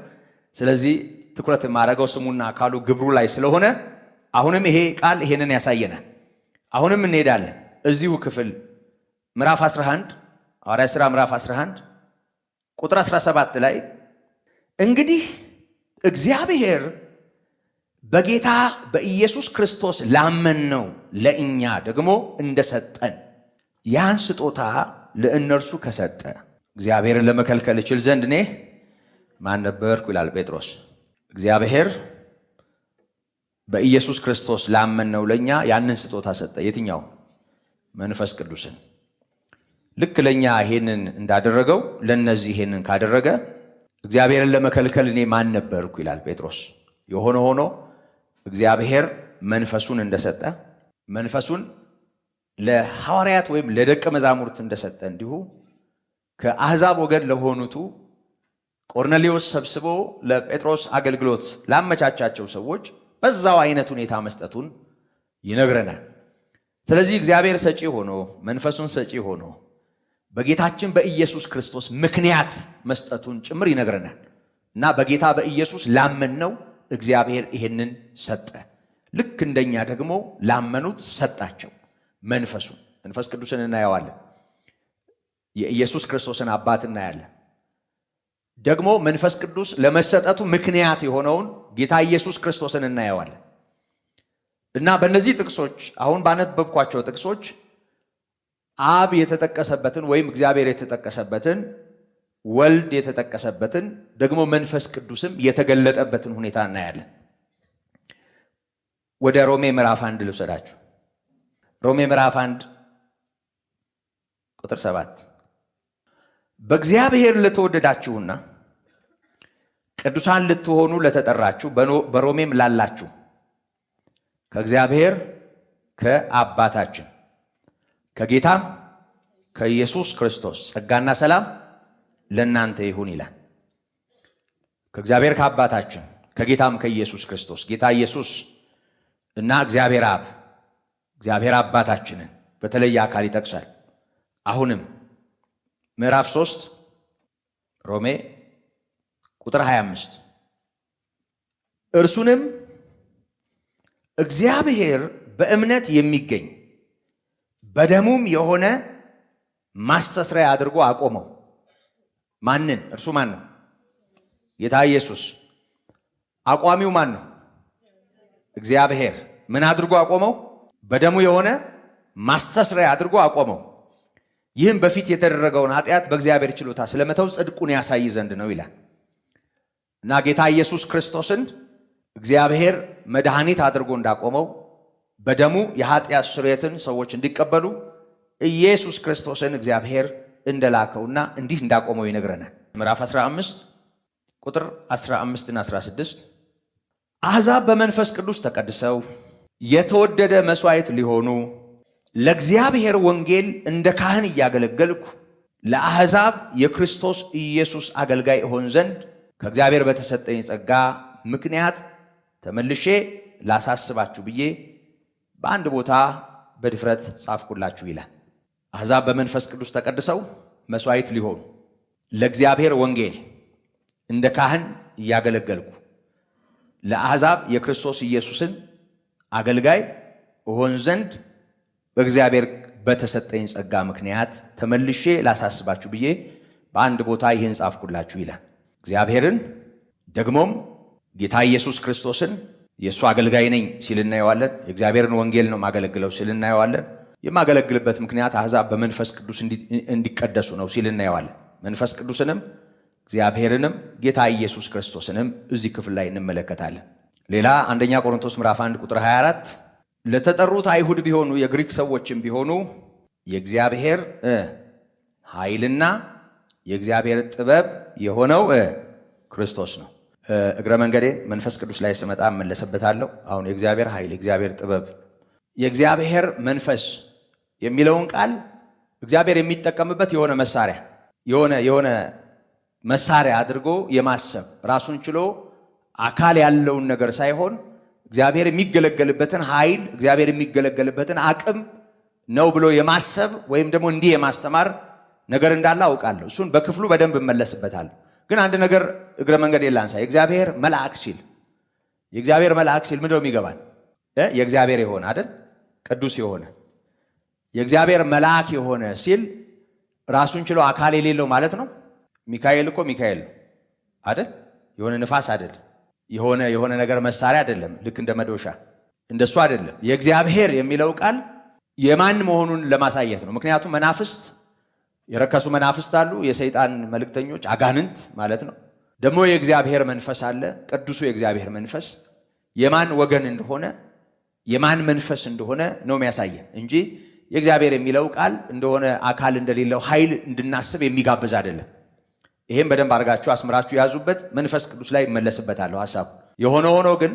ስለዚህ ትኩረት የማደርገው ስሙና አካሉ ግብሩ ላይ ስለሆነ አሁንም ይሄ ቃል ይሄንን ያሳየናል። አሁንም እንሄዳለን እዚሁ ክፍል ምዕራፍ 11 ሐዋርያት ሥራ ምዕራፍ 11 ቁጥር 17 ላይ እንግዲህ እግዚአብሔር በጌታ በኢየሱስ ክርስቶስ ላመንነው ለእኛ ደግሞ እንደሰጠን ያን ስጦታ ለእነርሱ ከሰጠ እግዚአብሔርን ለመከልከል እችል ዘንድ እኔ ማን ነበርኩ ይላል ጴጥሮስ። እግዚአብሔር በኢየሱስ ክርስቶስ ላመንነው ለእኛ ያንን ስጦታ ሰጠ። የትኛው? መንፈስ ቅዱስን። ልክ ለእኛ ይሄንን እንዳደረገው ለእነዚህ ይሄንን ካደረገ እግዚአብሔርን ለመከልከል እኔ ማን ነበርኩ ይላል ጴጥሮስ። የሆነ ሆኖ እግዚአብሔር መንፈሱን እንደሰጠ መንፈሱን ለሐዋርያት ወይም ለደቀ መዛሙርት እንደሰጠ እንዲሁ ከአሕዛብ ወገን ለሆኑቱ ቆርኔሌዎስ ሰብስቦ ለጴጥሮስ አገልግሎት ላመቻቻቸው ሰዎች በዛው አይነት ሁኔታ መስጠቱን ይነግረናል። ስለዚህ እግዚአብሔር ሰጪ ሆኖ መንፈሱን ሰጪ ሆኖ በጌታችን በኢየሱስ ክርስቶስ ምክንያት መስጠቱን ጭምር ይነግረናል እና በጌታ በኢየሱስ ላመንነው እግዚአብሔር ይሄንን ሰጠ። ልክ እንደኛ ደግሞ ላመኑት ሰጣቸው መንፈሱን። መንፈስ ቅዱስን እናየዋለን። የኢየሱስ ክርስቶስን አባት እናያለን። ደግሞ መንፈስ ቅዱስ ለመሰጠቱ ምክንያት የሆነውን ጌታ ኢየሱስ ክርስቶስን እናየዋለን እና በእነዚህ ጥቅሶች አሁን ባነበብኳቸው ጥቅሶች አብ የተጠቀሰበትን ወይም እግዚአብሔር የተጠቀሰበትን ወልድ የተጠቀሰበትን ደግሞ መንፈስ ቅዱስም የተገለጠበትን ሁኔታ እናያለን። ወደ ሮሜ ምዕራፍ 1 ልውሰዳችሁ። ሮሜ ምዕራፍ 1 ቁጥር 7 በእግዚአብሔር ለተወደዳችሁና ቅዱሳን ልትሆኑ ለተጠራችሁ በሮሜም ላላችሁ ከእግዚአብሔር ከአባታችን ከጌታም ከኢየሱስ ክርስቶስ ጸጋና ሰላም ለእናንተ ይሁን ይላል። ከእግዚአብሔር ከአባታችን ከጌታም ከኢየሱስ ክርስቶስ ጌታ ኢየሱስ እና እግዚአብሔር አብ እግዚአብሔር አባታችንን በተለየ አካል ይጠቅሳል። አሁንም ምዕራፍ 3 ሮሜ ቁጥር 25 እርሱንም እግዚአብሔር በእምነት የሚገኝ በደሙም የሆነ ማስተስሪያ አድርጎ አቆመው። ማንን? እርሱ ማን ነው? ጌታ ኢየሱስ። አቋሚው ማን ነው? እግዚአብሔር። ምን አድርጎ አቆመው? በደሙ የሆነ ማስተስሪያ አድርጎ አቆመው። ይህም በፊት የተደረገውን ኃጢአት በእግዚአብሔር ችሎታ ስለመተው ጽድቁን ያሳይ ዘንድ ነው ይላል እና ጌታ ኢየሱስ ክርስቶስን እግዚአብሔር መድኃኒት አድርጎ እንዳቆመው በደሙ የኃጢአት ስርየትን ሰዎች እንዲቀበሉ ኢየሱስ ክርስቶስን እግዚአብሔር እንደላከውና እንዲህ እንዳቆመው ይነግረናል። ምዕራፍ 15 ቁጥር 15 እና 16 አሕዛብ በመንፈስ ቅዱስ ተቀድሰው የተወደደ መሥዋዕት ሊሆኑ ለእግዚአብሔር ወንጌል እንደ ካህን እያገለገልኩ ለአሕዛብ የክርስቶስ ኢየሱስ አገልጋይ እሆን ዘንድ ከእግዚአብሔር በተሰጠኝ ጸጋ ምክንያት ተመልሼ ላሳስባችሁ ብዬ በአንድ ቦታ በድፍረት ጻፍኩላችሁ ይላል። አሕዛብ በመንፈስ ቅዱስ ተቀድሰው መሥዋዕት ሊሆኑ ለእግዚአብሔር ወንጌል እንደ ካህን እያገለገልኩ ለአሕዛብ የክርስቶስ ኢየሱስን አገልጋይ እሆን ዘንድ በእግዚአብሔር በተሰጠኝ ጸጋ ምክንያት ተመልሼ ላሳስባችሁ ብዬ በአንድ ቦታ ይህን ጻፍኩላችሁ ይላል። እግዚአብሔርን ደግሞም ጌታ ኢየሱስ ክርስቶስን የእሱ አገልጋይ ነኝ ሲል እናየዋለን። የእግዚአብሔርን ወንጌል ነው ማገለግለው ሲል እናየዋለን። የማገለግልበት ምክንያት አሕዛብ በመንፈስ ቅዱስ እንዲቀደሱ ነው ሲል እናየዋለን። መንፈስ ቅዱስንም እግዚአብሔርንም ጌታ ኢየሱስ ክርስቶስንም እዚህ ክፍል ላይ እንመለከታለን። ሌላ አንደኛ ቆሮንቶስ ምዕራፍ 1 ቁጥር 24 ለተጠሩት አይሁድ ቢሆኑ የግሪክ ሰዎችም ቢሆኑ የእግዚአብሔር ኃይልና የእግዚአብሔር ጥበብ የሆነው ክርስቶስ ነው። እግረ መንገዴን መንፈስ ቅዱስ ላይ ስመጣ እመለስበታለሁ። አሁን የእግዚአብሔር ኃይል፣ የእግዚአብሔር ጥበብ፣ የእግዚአብሔር መንፈስ የሚለውን ቃል እግዚአብሔር የሚጠቀምበት የሆነ መሳሪያ አድርጎ የማሰብ ራሱን ችሎ አካል ያለውን ነገር ሳይሆን እግዚአብሔር የሚገለገልበትን ኃይል፣ እግዚአብሔር የሚገለገልበትን አቅም ነው ብሎ የማሰብ ወይም ደግሞ እንዲህ የማስተማር ነገር እንዳለ አውቃለሁ። እሱን በክፍሉ በደንብ እመለስበታለሁ። ግን አንድ ነገር እግረ መንገድ ላንሳ። የእግዚአብሔር መልአክ ሲል ምንድነው የሚገባል? የእግዚአብሔር የሆነ አይደል? ቅዱስ የሆነ የእግዚአብሔር መልአክ የሆነ ሲል ራሱን ችሎ አካል የሌለው ማለት ነው። ሚካኤል እኮ ሚካኤል አይደል? የሆነ ንፋስ አይደል? የሆነ ነገር መሳሪያ አይደለም። ልክ እንደ መዶሻ እንደሱ አይደለም። የእግዚአብሔር የሚለው ቃል የማን መሆኑን ለማሳየት ነው። ምክንያቱም መናፍስት፣ የረከሱ መናፍስት አሉ፣ የሰይጣን መልእክተኞች አጋንንት ማለት ነው። ደግሞ የእግዚአብሔር መንፈስ አለ፣ ቅዱሱ የእግዚአብሔር መንፈስ የማን ወገን እንደሆነ የማን መንፈስ እንደሆነ ነው የሚያሳየን እንጂ የእግዚአብሔር የሚለው ቃል እንደሆነ አካል እንደሌለው ኃይል እንድናስብ የሚጋብዝ አይደለም። ይሄን በደንብ አድርጋችሁ አስምራችሁ ያዙበት። መንፈስ ቅዱስ ላይ ይመለስበታለሁ ሐሳቡ። የሆነ ሆኖ ግን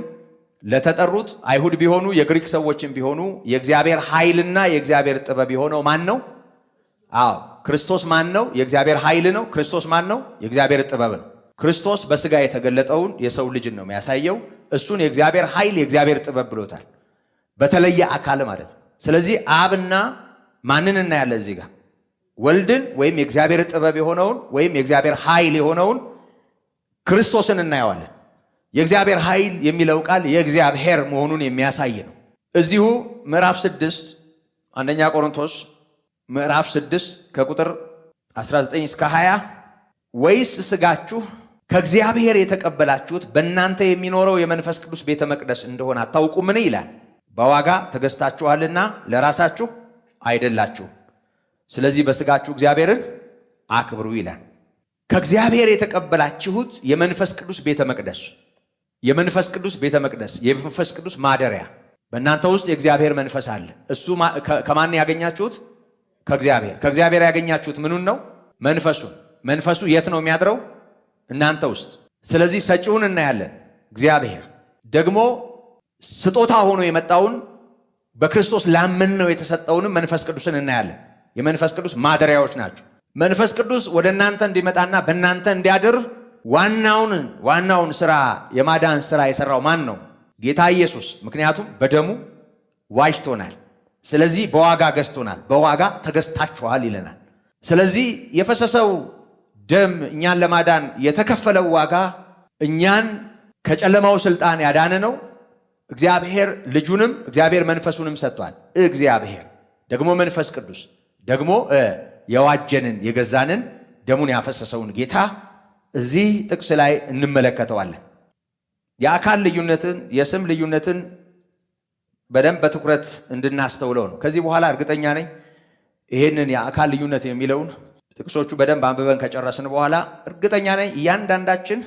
ለተጠሩት አይሁድ ቢሆኑ የግሪክ ሰዎችም ቢሆኑ የእግዚአብሔር ኃይልና የእግዚአብሔር ጥበብ የሆነው ማን ነው? አዎ ክርስቶስ ማን ነው? የእግዚአብሔር ኃይል ነው። ክርስቶስ ማን ነው? የእግዚአብሔር ጥበብ ነው። ክርስቶስ በስጋ የተገለጠውን የሰው ልጅን ነው የሚያሳየው። እሱን የእግዚአብሔር ኃይል የእግዚአብሔር ጥበብ ብሎታል። በተለየ አካል ማለት ነው። ስለዚህ አብና ማንን እናያለን እዚህ ጋር? ወልድን ወይም የእግዚአብሔር ጥበብ የሆነውን ወይም የእግዚአብሔር ኃይል የሆነውን ክርስቶስን እናየዋለን። የእግዚአብሔር ኃይል የሚለው ቃል የእግዚአብሔር መሆኑን የሚያሳይ ነው። እዚሁ ምዕራፍ 6 አንደኛ ቆሮንቶስ ምዕራፍ 6 ከቁጥር 19 እስከ 20 ወይስ ሥጋችሁ ከእግዚአብሔር የተቀበላችሁት በእናንተ የሚኖረው የመንፈስ ቅዱስ ቤተ መቅደስ እንደሆነ አታውቁምን? ይላል። በዋጋ ተገዝታችኋልና ለራሳችሁ አይደላችሁም። ስለዚህ በሥጋችሁ እግዚአብሔርን አክብሩ ይላል። ከእግዚአብሔር የተቀበላችሁት የመንፈስ ቅዱስ ቤተ መቅደስ፣ የመንፈስ ቅዱስ ቤተ መቅደስ፣ የመንፈስ ቅዱስ ማደሪያ በእናንተ ውስጥ የእግዚአብሔር መንፈስ አለ። እሱ ከማን ያገኛችሁት? ከእግዚአብሔር። ከእግዚአብሔር ያገኛችሁት ምኑን ነው? መንፈሱን። መንፈሱ የት ነው የሚያድረው? እናንተ ውስጥ። ስለዚህ ሰጪውን እናያለን፣ እግዚአብሔር። ደግሞ ስጦታ ሆኖ የመጣውን በክርስቶስ ላመን ነው የተሰጠውንም መንፈስ ቅዱስን እናያለን። የመንፈስ ቅዱስ ማደሪያዎች ናቸው። መንፈስ ቅዱስ ወደ እናንተ እንዲመጣና በእናንተ እንዲያድር ዋናውን ስራ የማዳን ስራ የሰራው ማን ነው? ጌታ ኢየሱስ። ምክንያቱም በደሙ ዋጅቶናል። ስለዚህ በዋጋ ገዝቶናል። በዋጋ ተገዝታችኋል ይለናል። ስለዚህ የፈሰሰው ደም እኛን ለማዳን የተከፈለው ዋጋ እኛን ከጨለማው ስልጣን ያዳነ ነው። እግዚአብሔር ልጁንም እግዚአብሔር መንፈሱንም ሰጥቷል። እግዚአብሔር ደግሞ መንፈስ ቅዱስ ደግሞ የዋጀንን የገዛንን ደሙን ያፈሰሰውን ጌታ እዚህ ጥቅስ ላይ እንመለከተዋለን። የአካል ልዩነትን የስም ልዩነትን በደንብ በትኩረት እንድናስተውለው ነው። ከዚህ በኋላ እርግጠኛ ነኝ ይሄንን የአካል ልዩነት የሚለውን ጥቅሶቹ በደንብ አንብበን ከጨረስን በኋላ እርግጠኛ ነኝ እያንዳንዳችን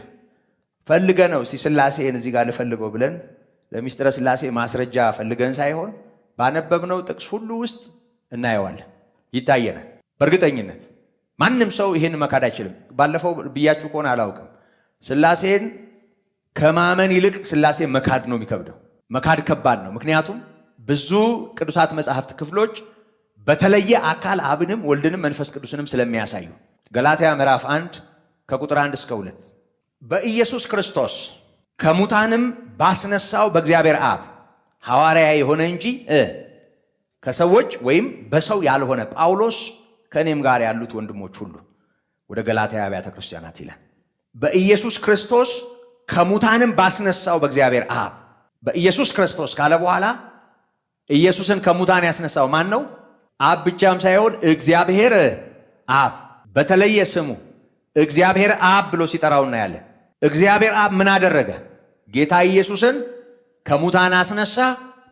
ፈልገ ነው እስቲ ሥላሴን እዚህ ጋር ልፈልገው ብለን ለሚስጥረ ሥላሴ ማስረጃ ፈልገን ሳይሆን ባነበብነው ጥቅስ ሁሉ ውስጥ እናየዋለን፣ ይታየናል። በእርግጠኝነት ማንም ሰው ይሄን መካድ አይችልም። ባለፈው ብያችሁ ከሆነ አላውቅም፣ ሥላሴን ከማመን ይልቅ ሥላሴ መካድ ነው የሚከብደው። መካድ ከባድ ነው። ምክንያቱም ብዙ ቅዱሳት መጻሕፍት ክፍሎች በተለየ አካል አብንም ወልድንም መንፈስ ቅዱስንም ስለሚያሳዩ ገላትያ ምዕራፍ 1 ከቁጥር 1 እስከ 2 በኢየሱስ ክርስቶስ ከሙታንም ባስነሳው በእግዚአብሔር አብ ሐዋርያ የሆነ እንጂ ከሰዎች ወይም በሰው ያልሆነ ጳውሎስ ከእኔም ጋር ያሉት ወንድሞች ሁሉ ወደ ገላትያ አብያተ ክርስቲያናት ይላል። በኢየሱስ ክርስቶስ ከሙታንም ባስነሳው በእግዚአብሔር አብ። በኢየሱስ ክርስቶስ ካለ በኋላ ኢየሱስን ከሙታን ያስነሳው ማን ነው? አብ ብቻም ሳይሆን እግዚአብሔር አብ በተለየ ስሙ እግዚአብሔር አብ ብሎ ሲጠራው እናያለን። እግዚአብሔር አብ ምን አደረገ? ጌታ ኢየሱስን ከሙታን አስነሳ፣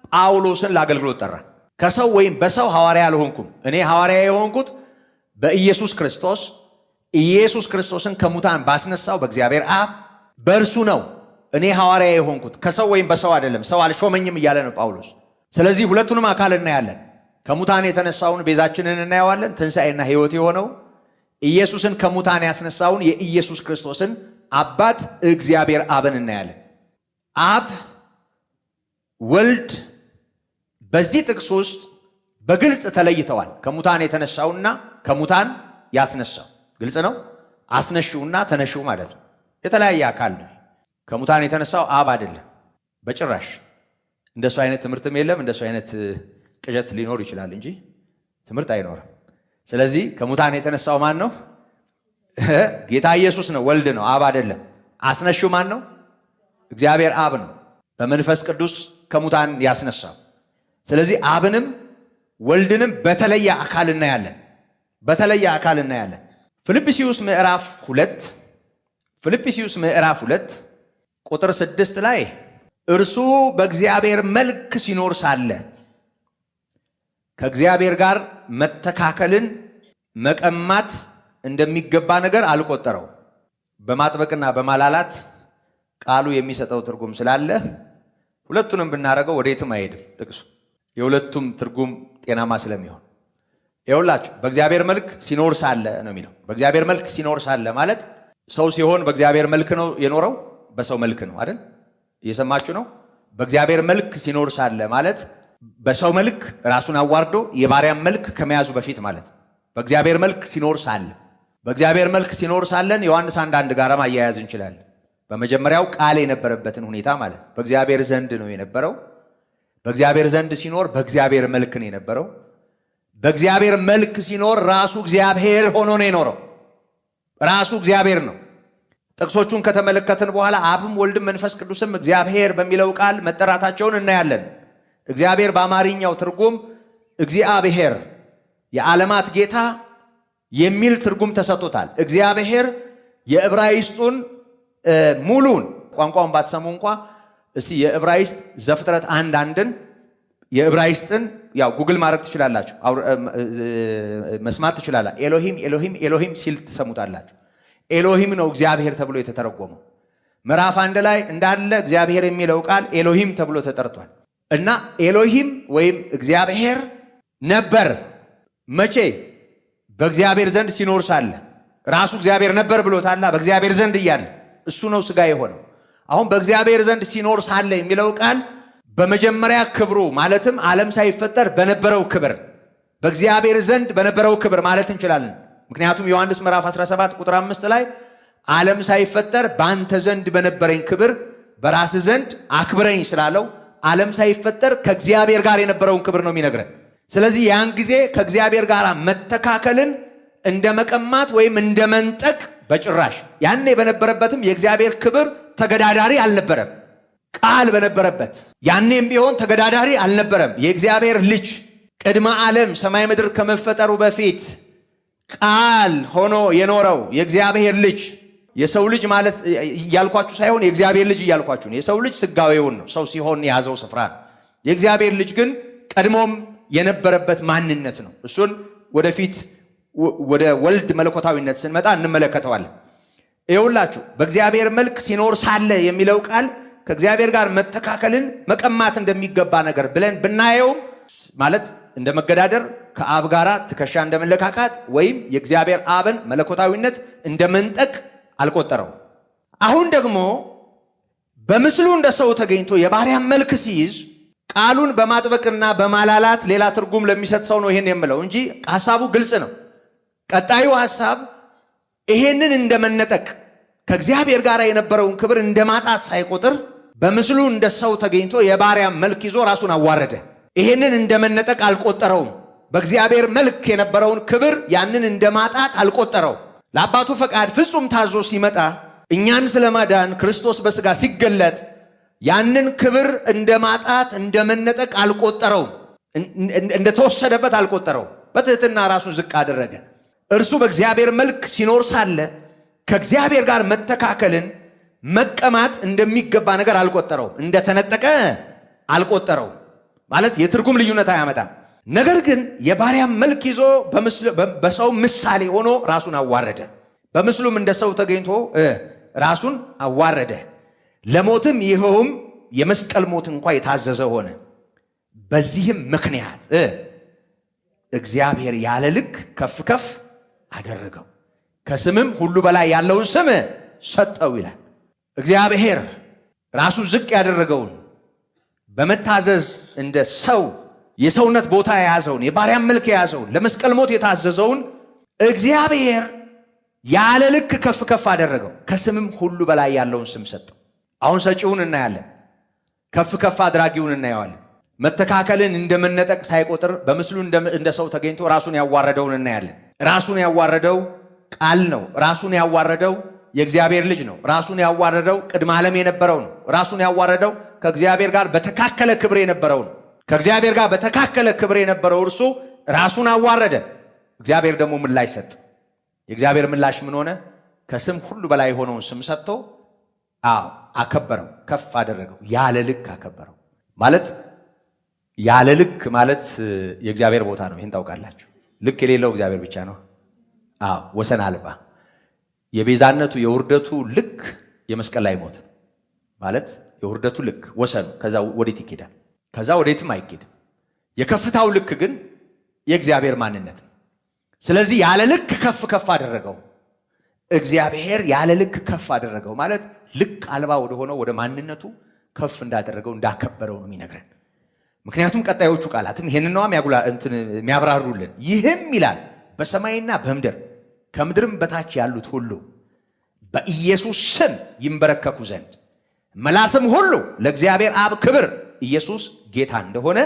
ጳውሎስን ለአገልግሎት ጠራ። ከሰው ወይም በሰው ሐዋርያ አልሆንኩም። እኔ ሐዋርያ የሆንኩት በኢየሱስ ክርስቶስ፣ ኢየሱስ ክርስቶስን ከሙታን ባስነሳው በእግዚአብሔር አብ በእርሱ ነው እኔ ሐዋርያ የሆንኩት፣ ከሰው ወይም በሰው አይደለም። ሰው አልሾመኝም እያለ ነው ጳውሎስ። ስለዚህ ሁለቱንም አካል እናያለን። ከሙታን የተነሳውን ቤዛችንን እናየዋለን፣ ትንሣኤና ሕይወት የሆነው ኢየሱስን ከሙታን ያስነሳውን የኢየሱስ ክርስቶስን አባት እግዚአብሔር አብን እናያለን። አብ ወልድ በዚህ ጥቅስ ውስጥ በግልጽ ተለይተዋል። ከሙታን የተነሳውና ከሙታን ያስነሳው ግልጽ ነው። አስነሺውና ተነሺው ማለት ነው። የተለያየ አካል ነው። ከሙታን የተነሳው አብ አይደለም በጭራሽ። እንደሱ አይነት ትምህርትም የለም። እንደሱ አይነት ቅዠት ሊኖር ይችላል እንጂ ትምህርት አይኖርም። ስለዚህ ከሙታን የተነሳው ማን ነው? ጌታ ኢየሱስ ነው፣ ወልድ ነው፣ አብ አይደለም። አስነሺው ማን ነው? እግዚአብሔር አብ ነው፣ በመንፈስ ቅዱስ ከሙታን ያስነሳው። ስለዚህ አብንም ወልድንም በተለየ አካል እናያለን። በተለየ አካል እናያለን። ፊልጵስዩስ ምዕራፍ 2 ቁጥር 6 ላይ እርሱ በእግዚአብሔር መልክ ሲኖር ሳለ ከእግዚአብሔር ጋር መተካከልን መቀማት እንደሚገባ ነገር አልቆጠረው። በማጥበቅና በማላላት ቃሉ የሚሰጠው ትርጉም ስላለ ሁለቱንም ብናረገው ወዴትም አይሄድም ጥቅሱ። የሁለቱም ትርጉም ጤናማ ስለሚሆን ይኸውላችሁ በእግዚአብሔር መልክ ሲኖር ሳለ ነው የሚለው። በእግዚአብሔር መልክ ሲኖር ሳለ ማለት ሰው ሲሆን በእግዚአብሔር መልክ ነው የኖረው፣ በሰው መልክ ነው አይደል? እየሰማችሁ ነው? በእግዚአብሔር መልክ ሲኖር ሳለ ማለት በሰው መልክ ራሱን አዋርዶ የባሪያን መልክ ከመያዙ በፊት ማለት ነው። በእግዚአብሔር መልክ ሲኖር ሳለ በእግዚአብሔር መልክ ሲኖር ሳለን ዮሐንስ 1:1 ጋር ማያያዝ እንችላለን። በመጀመሪያው ቃል የነበረበትን ሁኔታ ማለት በእግዚአብሔር ዘንድ ነው የነበረው። በእግዚአብሔር ዘንድ ሲኖር በእግዚአብሔር መልክ ነው የነበረው። በእግዚአብሔር መልክ ሲኖር ራሱ እግዚአብሔር ሆኖ ነው የኖረው። ራሱ እግዚአብሔር ነው። ጥቅሶቹን ከተመለከትን በኋላ አብም ወልድም መንፈስ ቅዱስም እግዚአብሔር በሚለው ቃል መጠራታቸውን እናያለን። እግዚአብሔር በአማርኛው ትርጉም እግዚአብሔር የዓለማት ጌታ የሚል ትርጉም ተሰጥቶታል። እግዚአብሔር የዕብራይስጡን ሙሉን ቋንቋውን ባትሰሙ እንኳ እስቲ የዕብራይስጥ ዘፍጥረት 1:1 የዕብራይስጥን ያው ጉግል ማድረግ ትችላላችሁ፣ መስማት ትችላላችሁ። ኤሎሂም ኤሎሂም ኤሎሂም ሲል ትሰሙታላችሁ። ኤሎሂም ነው እግዚአብሔር ተብሎ የተተረጎመው። ምዕራፍ 1 ላይ እንዳለ እግዚአብሔር የሚለው ቃል ኤሎሂም ተብሎ ተጠርቷል። እና ኤሎሂም ወይም እግዚአብሔር ነበር መቼ? በእግዚአብሔር ዘንድ ሲኖር ሳለ ራሱ እግዚአብሔር ነበር ብሎታል። በእግዚአብሔር ዘንድ እያለ እሱ ነው ሥጋ የሆነው። አሁን በእግዚአብሔር ዘንድ ሲኖር ሳለ የሚለው ቃል በመጀመሪያ ክብሩ ማለትም ዓለም ሳይፈጠር በነበረው ክብር፣ በእግዚአብሔር ዘንድ በነበረው ክብር ማለት እንችላለን። ምክንያቱም ዮሐንስ ምዕራፍ 17 ቁጥር 5 ላይ ዓለም ሳይፈጠር በአንተ ዘንድ በነበረኝ ክብር በራስ ዘንድ አክብረኝ ስላለው ዓለም ሳይፈጠር ከእግዚአብሔር ጋር የነበረውን ክብር ነው የሚነግረን። ስለዚህ ያን ጊዜ ከእግዚአብሔር ጋር መተካከልን እንደ መቀማት ወይም እንደ መንጠቅ በጭራሽ ያኔ በነበረበትም የእግዚአብሔር ክብር ተገዳዳሪ አልነበረም። ቃል በነበረበት ያኔም ቢሆን ተገዳዳሪ አልነበረም። የእግዚአብሔር ልጅ ቅድመ ዓለም ሰማይ ምድር ከመፈጠሩ በፊት ቃል ሆኖ የኖረው የእግዚአብሔር ልጅ የሰው ልጅ ማለት እያልኳችሁ ሳይሆን የእግዚአብሔር ልጅ እያልኳችሁ ነው። የሰው ልጅ ስጋዌውን ነው ሰው ሲሆን የያዘው ስፍራ ነው። የእግዚአብሔር ልጅ ግን ቀድሞም የነበረበት ማንነት ነው። እሱን ወደፊት ወደ ወልድ መለኮታዊነት ስንመጣ እንመለከተዋለን። ይኸውላችሁ በእግዚአብሔር መልክ ሲኖር ሳለ የሚለው ቃል ከእግዚአብሔር ጋር መተካከልን መቀማት እንደሚገባ ነገር ብለን ብናየው ማለት እንደ መገዳደር ከአብ ጋር ትከሻ እንደመለካካት ወይም የእግዚአብሔር አብን መለኮታዊነት እንደ መንጠቅ አልቆጠረው። አሁን ደግሞ በምስሉ እንደ ሰው ተገኝቶ የባሪያን መልክ ሲይዝ ቃሉን በማጥበቅና በማላላት ሌላ ትርጉም ለሚሰጥ ሰው ነው ይሄን የምለው እንጂ ሐሳቡ ግልጽ ነው። ቀጣዩ ሐሳብ ይሄንን እንደመነጠቅ ከእግዚአብሔር ጋር የነበረውን ክብር እንደማጣት ሳይቆጥር በምስሉ እንደ ሰው ተገኝቶ የባሪያን መልክ ይዞ ራሱን አዋረደ። ይሄንን እንደመነጠቅ አልቆጠረውም። በእግዚአብሔር መልክ የነበረውን ክብር ያንን እንደማጣት አልቆጠረው። ለአባቱ ፈቃድ ፍጹም ታዞ ሲመጣ እኛን ስለማዳን ክርስቶስ በሥጋ ሲገለጥ ያንን ክብር እንደማጣት እንደመነጠቅ አልቆጠረውም። እንደተወሰደበት አልቆጠረው። በትህትና ራሱን ዝቅ አደረገ። እርሱ በእግዚአብሔር መልክ ሲኖር ሳለ ከእግዚአብሔር ጋር መተካከልን መቀማት እንደሚገባ ነገር አልቆጠረውም። እንደተነጠቀ አልቆጠረውም። ማለት የትርጉም ልዩነት አያመጣም። ነገር ግን የባሪያን መልክ ይዞ በሰው ምሳሌ ሆኖ ራሱን አዋረደ። በምስሉም እንደ ሰው ተገኝቶ ራሱን አዋረደ፣ ለሞትም ይኸውም የመስቀል ሞት እንኳ የታዘዘ ሆነ። በዚህም ምክንያት እግዚአብሔር ያለ ልክ ከፍ ከፍ አደረገው፣ ከስምም ሁሉ በላይ ያለውን ስም ሰጠው ይላል። እግዚአብሔር ራሱ ዝቅ ያደረገውን በመታዘዝ እንደ ሰው የሰውነት ቦታ የያዘውን የባሪያን መልክ የያዘውን ለመስቀል ሞት የታዘዘውን እግዚአብሔር ያለ ልክ ከፍ ከፍ አደረገው፣ ከስምም ሁሉ በላይ ያለውን ስም ሰጠው። አሁን ሰጪውን እናያለን፣ ከፍ ከፍ አድራጊውን እናየዋለን። መተካከልን እንደመነጠቅ ሳይቆጥር በምስሉ እንደ ሰው ተገኝቶ ራሱን ያዋረደውን እናያለን። ራሱን ያዋረደው ቃል ነው። ራሱን ያዋረደው የእግዚአብሔር ልጅ ነው። ራሱን ያዋረደው ቅድመ ዓለም የነበረው ነው። ራሱን ያዋረደው ከእግዚአብሔር ጋር በተካከለ ክብር የነበረው ነው። ከእግዚአብሔር ጋር በተካከለ ክብር የነበረው እርሱ ራሱን አዋረደ። እግዚአብሔር ደግሞ ምላሽ ሰጠ። የእግዚአብሔር ምላሽ ምን ሆነ? ከስም ሁሉ በላይ የሆነውን ስም ሰጥቶ አከበረው፣ ከፍ አደረገው፣ ያለ ልክ አከበረው። ማለት ያለ ልክ ማለት የእግዚአብሔር ቦታ ነው። ይህን ታውቃላችሁ። ልክ የሌለው እግዚአብሔር ብቻ ነው። ወሰን አልባ የቤዛነቱ የውርደቱ ልክ የመስቀል ላይ ሞት ማለት የውርደቱ ልክ ወሰኑ። ከዛ ወዴት ይኬዳል? ከዛ ወዴትም አይኬድም። የከፍታው ልክ ግን የእግዚአብሔር ማንነት ነው። ስለዚህ ያለ ልክ ከፍ ከፍ አደረገው። እግዚአብሔር ያለ ልክ ከፍ አደረገው ማለት ልክ አልባ ወደ ሆነው ወደ ማንነቱ ከፍ እንዳደረገው እንዳከበረው ነው የሚነግረን። ምክንያቱም ቀጣዮቹ ቃላትም ይሄንን ነው የሚያብራሩልን። ይህም ይላል በሰማይና በምድር ከምድርም በታች ያሉት ሁሉ በኢየሱስ ስም ይንበረከኩ ዘንድ መላስም ሁሉ ለእግዚአብሔር አብ ክብር ኢየሱስ ጌታ እንደሆነ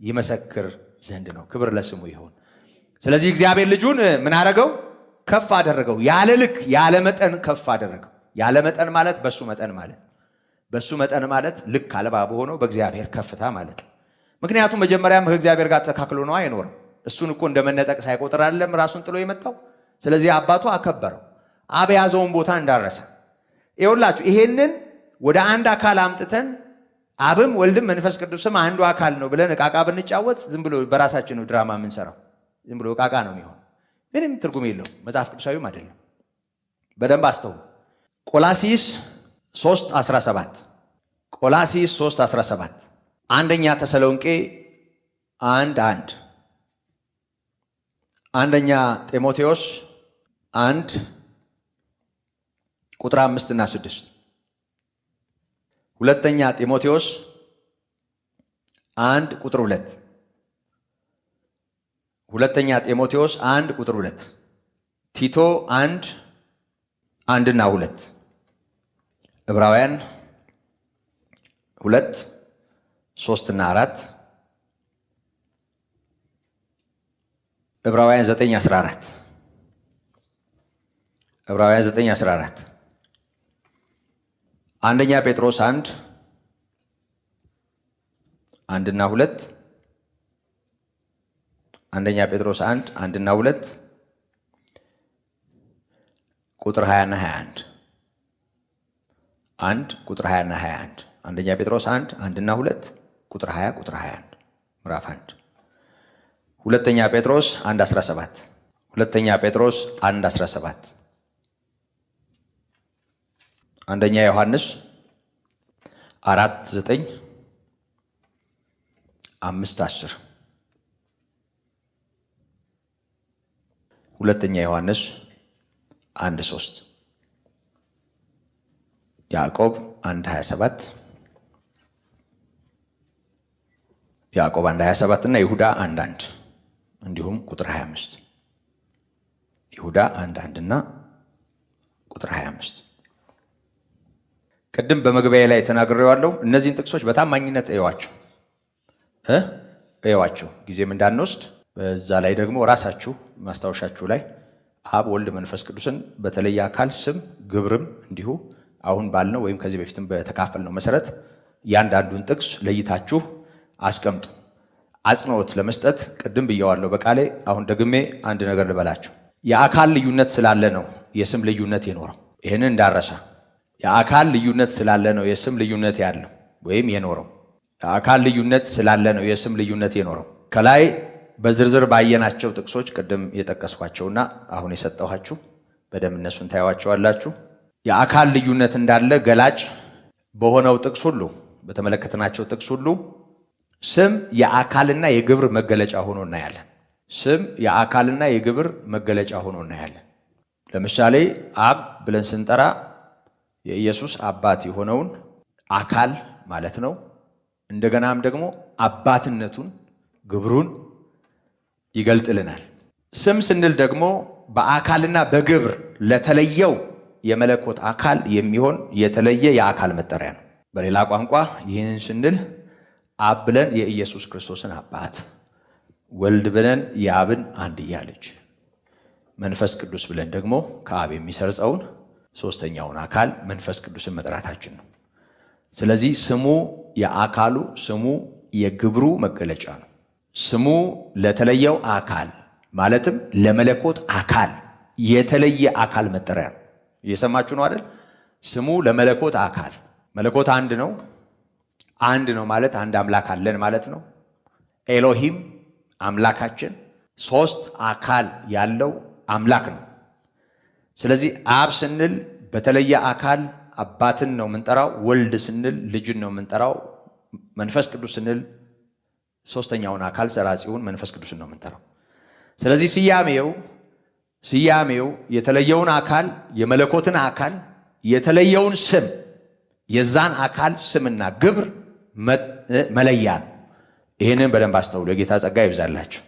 ይመሰክር ዘንድ ነው። ክብር ለስሙ ይሁን። ስለዚህ እግዚአብሔር ልጁን ምን አደረገው? ከፍ አደረገው። ያለ ልክ ያለ መጠን ከፍ አደረገው። ያለ መጠን ማለት በሱ መጠን ማለት በሱ መጠን ማለት ልክ አልባ በሆነው በእግዚአብሔር ከፍታ ማለት ነው። ምክንያቱም መጀመሪያም ከእግዚአብሔር ጋር ተካክሎ ነው አይኖርም። እሱን እኮ እንደመነጠቅ ሳይቆጥር አይደለም ራሱን ጥሎ የመጣው። ስለዚህ አባቱ አከበረው፣ አብ ያዘውን ቦታ እንዳረሰ። ይኸውላችሁ ይሄንን ወደ አንድ አካል አምጥተን አብም ወልድም መንፈስ ቅዱስም አንዱ አካል ነው ብለን እቃቃ ብንጫወት ዝም ብሎ በራሳችን ነው ድራማ የምንሰራው። ዝም ብሎ እቃቃ ነው የሚሆን፣ ምንም ትርጉም የለው፣ መጽሐፍ ቅዱሳዊም አይደለም። በደንብ አስተውሉ። ቆላሲስ 3:17 ቆላሲስ 3:17 አንደኛ ተሰሎንቄ 1:1 አንደኛ ጢሞቴዎስ 1:5 እና 6 ሁለተኛ ጢሞቴዎስ 1:2 ሁለተኛ ጢሞቴዎስ 1:2 ቲቶ 1:1 እና 2 ዕብራውያን 2:3 እና 4 ዕብራውያን 9:14 ዕብራውያን 9:14 አንደኛ ጴጥሮስ 1:1 እና 2 አንደኛ ጴጥሮስ 1:1 እና 2 ቁጥር 20 እና 21 ቁጥር 20 እና 21 አንደኛ ጴጥሮስ 1:1 እና 2 ቁጥር 20 ቁጥር 21 ምዕራፍ 1 ሁለተኛ ጴጥሮስ 1:17 ሁለተኛ ጴጥሮስ 1:17 አንደኛ ዮሐንስ 4:9 5:10 ሁለተኛ ዮሐንስ 1:3 ያዕቆብ 1:27 ያዕቆብ 1:27 እና ይሁዳ 1:1 እንዲሁም ቁጥር 25 ይሁዳ 1:1 እና ቁጥር 25 ቅድም በመግቢያ ላይ ተናግሬዋለሁ። እነዚህን ጥቅሶች በታማኝነት እዩዋቸው ጊዜም እንዳንወስድ። በዛ ላይ ደግሞ ራሳችሁ ማስታወሻችሁ ላይ አብ ወልድ መንፈስ ቅዱስን በተለየ አካል ስም ግብርም እንዲሁ አሁን ባልነው ወይም ከዚህ በፊትም በተካፈልነው መሰረት ያንዳንዱን ጥቅስ ለይታችሁ አስቀምጡ። አጽንኦት ለመስጠት ቅድም ብየዋለሁ በቃሌ። አሁን ደግሜ አንድ ነገር ልበላችሁ። የአካል ልዩነት ስላለ ነው የስም ልዩነት የኖረው። ይህንን እንዳረሳ። የአካል ልዩነት ስላለ ነው የስም ልዩነት ያለው ወይም የኖረው። የአካል ልዩነት ስላለ ነው የስም ልዩነት የኖረው። ከላይ በዝርዝር ባየናቸው ጥቅሶች ቅድም የጠቀስኳቸውና አሁን የሰጠኋችሁ በደንብ እነሱን ታያዋቸዋላችሁ። የአካል ልዩነት እንዳለ ገላጭ በሆነው ጥቅስ ሁሉ በተመለከትናቸው ጥቅስ ሁሉ ስም የአካልና የግብር መገለጫ ሆኖ እናያለን። ስም የአካልና የግብር መገለጫ ሆኖ እናያለን። ለምሳሌ አብ ብለን ስንጠራ የኢየሱስ አባት የሆነውን አካል ማለት ነው። እንደገናም ደግሞ አባትነቱን ግብሩን ይገልጥልናል። ስም ስንል ደግሞ በአካልና በግብር ለተለየው የመለኮት አካል የሚሆን የተለየ የአካል መጠሪያ ነው። በሌላ ቋንቋ ይህንን ስንል አብ ብለን የኢየሱስ ክርስቶስን አባት፣ ወልድ ብለን የአብን አንድያ ልጅ፣ መንፈስ ቅዱስ ብለን ደግሞ ከአብ የሚሰርጸውን ሶስተኛውን አካል መንፈስ ቅዱስን መጥራታችን ነው። ስለዚህ ስሙ የአካሉ ስሙ የግብሩ መገለጫ ነው። ስሙ ለተለየው አካል ማለትም ለመለኮት አካል የተለየ አካል መጠሪያ ነው። እየሰማችሁ ነው አይደል? ስሙ ለመለኮት አካል። መለኮት አንድ ነው። አንድ ነው ማለት አንድ አምላክ አለን ማለት ነው። ኤሎሂም አምላካችን ሶስት አካል ያለው አምላክ ነው። ስለዚህ አብ ስንል በተለየ አካል አባትን ነው የምንጠራው። ወልድ ስንል ልጅን ነው የምንጠራው። መንፈስ ቅዱስ ስንል ሶስተኛውን አካል ሰራጺውን መንፈስ ቅዱስን ነው የምንጠራው። ስለዚህ ስያሜው የተለየውን አካል የመለኮትን አካል የተለየውን ስም የዛን አካል ስምና ግብር መለያ ነው። ይህንን በደንብ አስተውሉ። የጌታ ጸጋ ይብዛላችሁ።